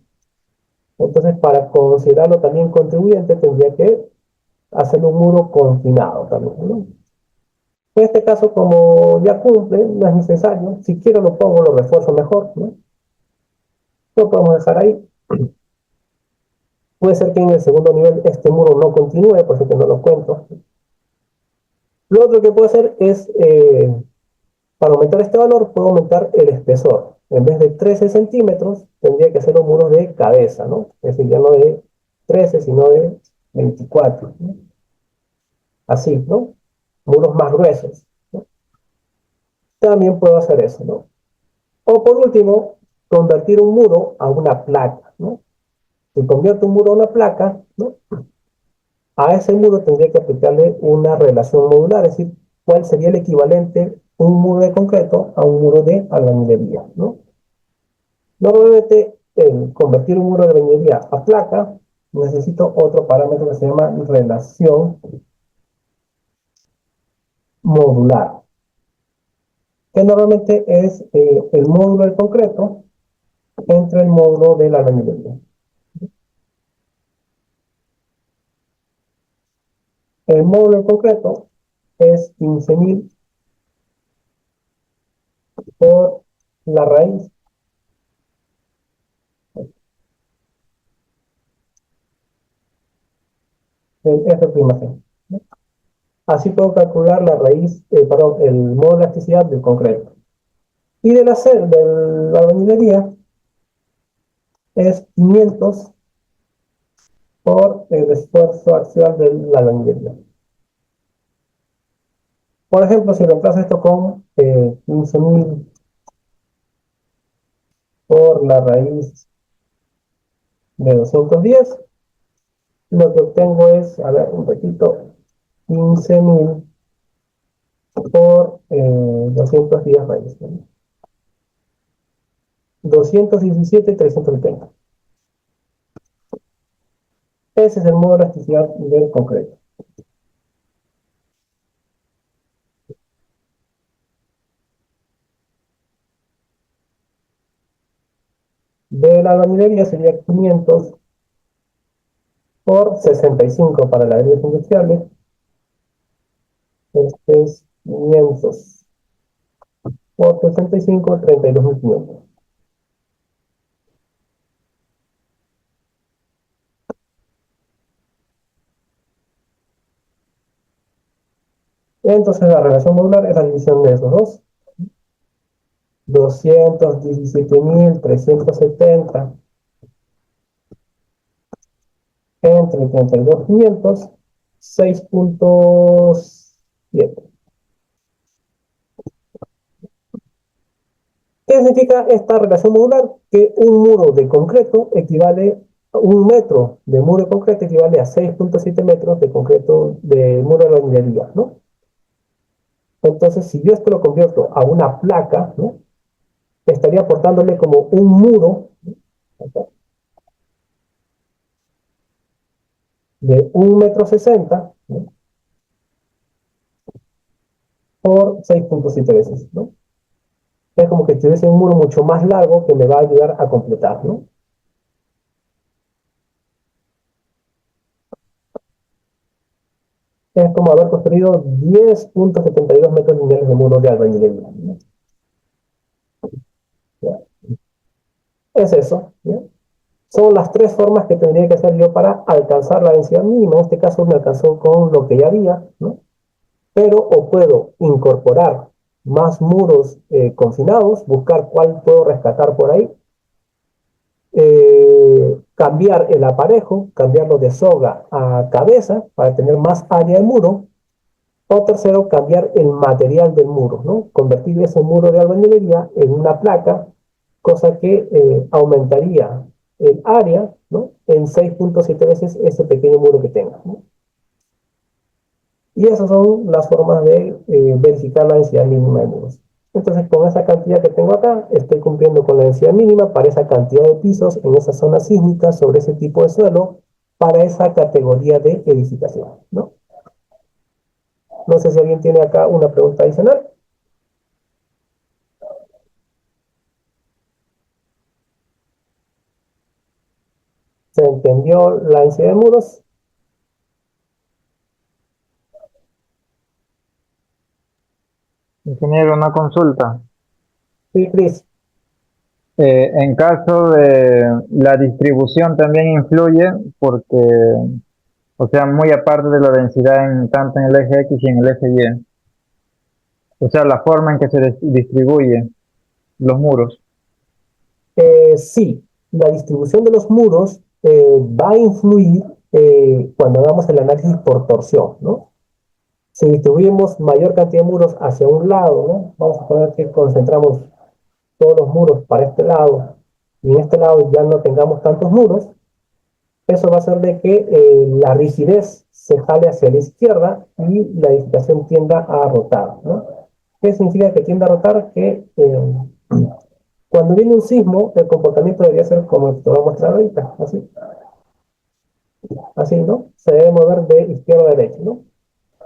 Entonces, para considerarlo también contribuyente, tendría que hacerle un muro confinado también, ¿no? En este caso, como ya cumple, no es necesario. Si quiero lo pongo, lo refuerzo mejor, ¿no? Lo podemos dejar ahí. Puede ser que en el segundo nivel este muro no continúe, por eso que no lo cuento. Lo otro que puedo hacer es, para aumentar este valor, puedo aumentar el espesor. En vez de 13 centímetros, tendría que hacer los muros de cabeza, ¿no? Es decir, ya no de 13, sino de 24, ¿no? Así, ¿no? Muros más gruesos, ¿no? También puedo hacer eso, ¿no? O por último, convertir un muro a una placa, ¿no? Si convierto un muro a una placa, ¿no? A ese muro tendría que aplicarle una relación modular, es decir, cuál sería el equivalente un muro de concreto a un muro de albañilería, ¿no? Normalmente, en convertir un muro de albañilería a placa, necesito otro parámetro que se llama relación modular, que normalmente es el módulo del concreto entre el módulo de la albañilería. El módulo del concreto es 15.000 por la raíz del F', ¿no? Así puedo calcular la raíz, perdón, el módulo de elasticidad del concreto. Y de la albañilería es 500 por el esfuerzo axial de la albañilería. Por ejemplo, si reemplazo esto con 15.000 por la raíz de 210, lo que obtengo es, a ver, un poquito, 15.000 por 210 raíces, ¿no? 217,370. Ese es el modo de elasticidad del concreto. De la albañilería sería 500 por 65 para las ladrillos industriales. Este es 500 por 65, 32.500. Entonces la relación modular es la división de esos dos. 217.370 entre 32.500, 6.7. ¿Qué significa esta relación modular? Que un muro de concreto equivale, un metro de muro de concreto equivale a 6.7 metros de concreto de muro de albañilería, ¿no? Entonces, si yo esto lo convierto a una placa, ¿no? Estaría aportándole como un muro, ¿no? De 1,60 m, ¿no? Por 6.7 veces, ¿no? Es como que tuviese un muro mucho más largo que me va a ayudar a completar, ¿no? Es como haber construido 10.72 metros lineales de muro de albañilería, ¿no? Es eso, ¿no? Son las tres formas que tendría que hacer yo para alcanzar la densidad mínima. En este caso me alcanzó con lo que ya había, ¿no? Pero o puedo incorporar más muros confinados, buscar cuál puedo rescatar por ahí, cambiar el aparejo, cambiarlo de soga a cabeza para tener más área de muro, o tercero, cambiar el material del muro, ¿no? Convertir ese muro de albañilería en una placa, cosa que aumentaría el área, ¿no? En 6.7 veces ese pequeño muro que tenga, ¿no? Y esas son las formas de verificar la densidad mínima de muros. Entonces, con esa cantidad que tengo acá, estoy cumpliendo con la densidad mínima para esa cantidad de pisos en esa zona sísmica sobre ese tipo de suelo para esa categoría de edificación, ¿no? No sé si alguien tiene acá una pregunta adicional. ¿Se entendió la densidad de muros? Ingeniero, una consulta. Sí, Cris. En caso de la distribución también influye porque, o sea, muy aparte de la densidad tanto en el eje X y en el eje Y. O sea, la forma en que se distribuye los muros. Sí, la distribución de los muros va a influir cuando hagamos el análisis por torsión, ¿no? Si distribuimos mayor cantidad de muros hacia un lado, ¿no? Vamos a poner que concentramos todos los muros para este lado y en este lado ya no tengamos tantos muros, eso va a hacer de que la rigidez se jale hacia la izquierda y la edificación tienda a rotar, ¿no? ¿Qué significa que tienda a rotar? Que cuando viene un sismo, el comportamiento debería ser como te voy a mostrar ahorita, así, así, ¿no? Se debe mover de izquierda a derecha, ¿no?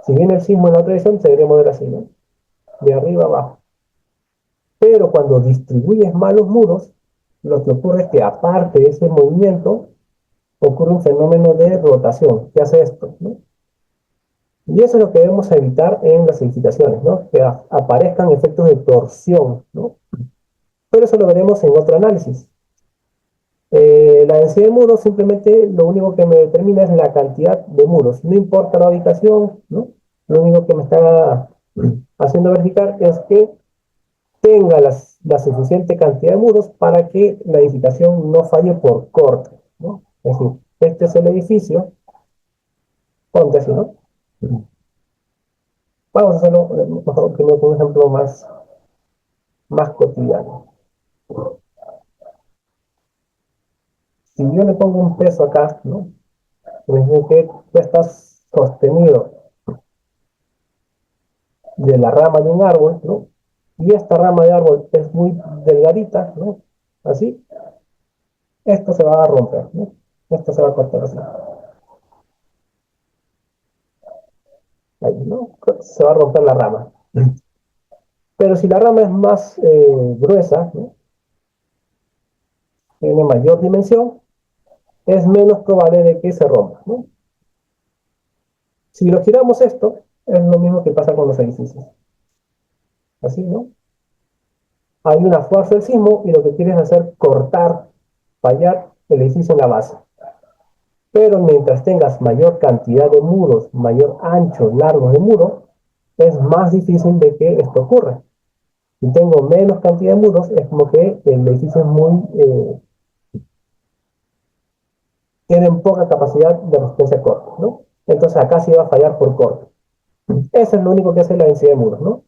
Si viene el sismo en la otra dirección, se debería mover así, ¿no? De arriba a abajo. Pero cuando distribuyes mal los muros, lo que ocurre es que aparte de ese movimiento, ocurre un fenómeno de rotación. ¿Qué hace esto? ¿No? Y eso es lo que debemos evitar en las edificaciones, ¿no? Que aparezcan efectos de torsión, ¿no? Pero eso lo veremos en otro análisis. La densidad de muros simplemente lo único que me determina es la cantidad de muros. No importa la ubicación, ¿no? Lo único que me está haciendo verificar es que tenga la suficiente cantidad de muros para que la edificación no falle por corte, ¿no? Es decir, este es el edificio, ponte así, ¿no? Vamos a hacerlo mejor primero con un ejemplo más cotidiano. Si yo le pongo un peso acá, ¿no? Imagínate que tú estás sostenido de la rama de un árbol, ¿no? Y esta rama de árbol es muy delgadita, ¿no? Así, esto se va a romper, ¿no? Esto se va a cortar así. ahí, ¿no? Se va a romper la rama. Pero si la rama es más gruesa, ¿no? Tiene mayor dimensión, es menos probable de que se rompa, ¿no? Si lo giramos esto, es lo mismo que pasa con los edificios. Así, ¿no? Hay una fuerza del sismo y lo que quiere es hacer cortar, fallar el edificio en la base. Pero mientras tengas mayor cantidad de muros, mayor ancho, largo de muro, es más difícil de que esto ocurra. Si tengo menos cantidad de muros, es como que el edificio es muy... tienen poca capacidad de resistencia a corte, ¿no? Entonces acá sí va a fallar por corte. Eso es lo único que hace la densidad de muros, ¿no?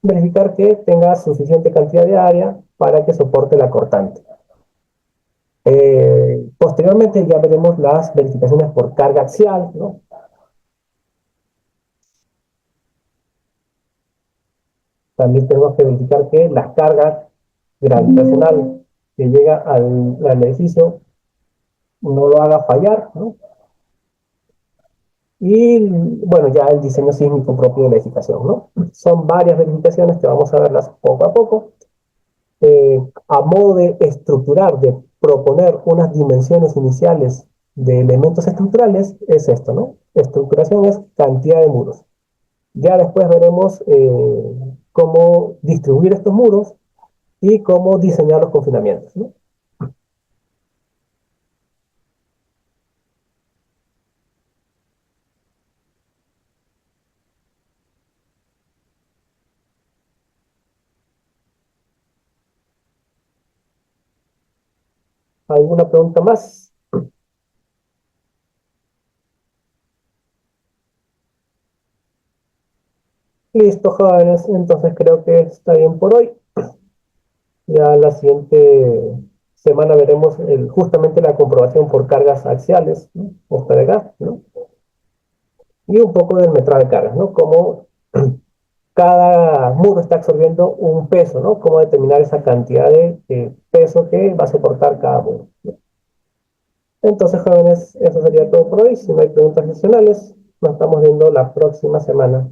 Verificar que tenga suficiente cantidad de área para que soporte la cortante. Posteriormente ya veremos las verificaciones por carga axial, ¿no? También tenemos que verificar que la carga gravitacional que llega al edificio no lo haga fallar, ¿no? Y bueno, ya el diseño sísmico propio de la edificación, ¿no? Son varias verificaciones que vamos a verlas poco a poco. A modo de estructurar, de proponer unas dimensiones iniciales de elementos estructurales, es esto, ¿no? Estructuración es cantidad de muros. Ya después veremos cómo distribuir estos muros y cómo diseñar los confinamientos, ¿no? ¿Alguna pregunta más? Listo, jóvenes. Entonces creo que está bien por hoy. Ya la siguiente semana veremos justamente la comprobación por cargas axiales, ¿no? O PDG, ¿no? Y un poco del metraje de cargas, ¿no? Cómo cada muro está absorbiendo un peso, ¿no? Cómo determinar esa cantidad de peso que va a soportar cada muro, ¿no? Entonces, jóvenes, eso sería todo por hoy. Si no hay preguntas adicionales, nos estamos viendo la próxima semana.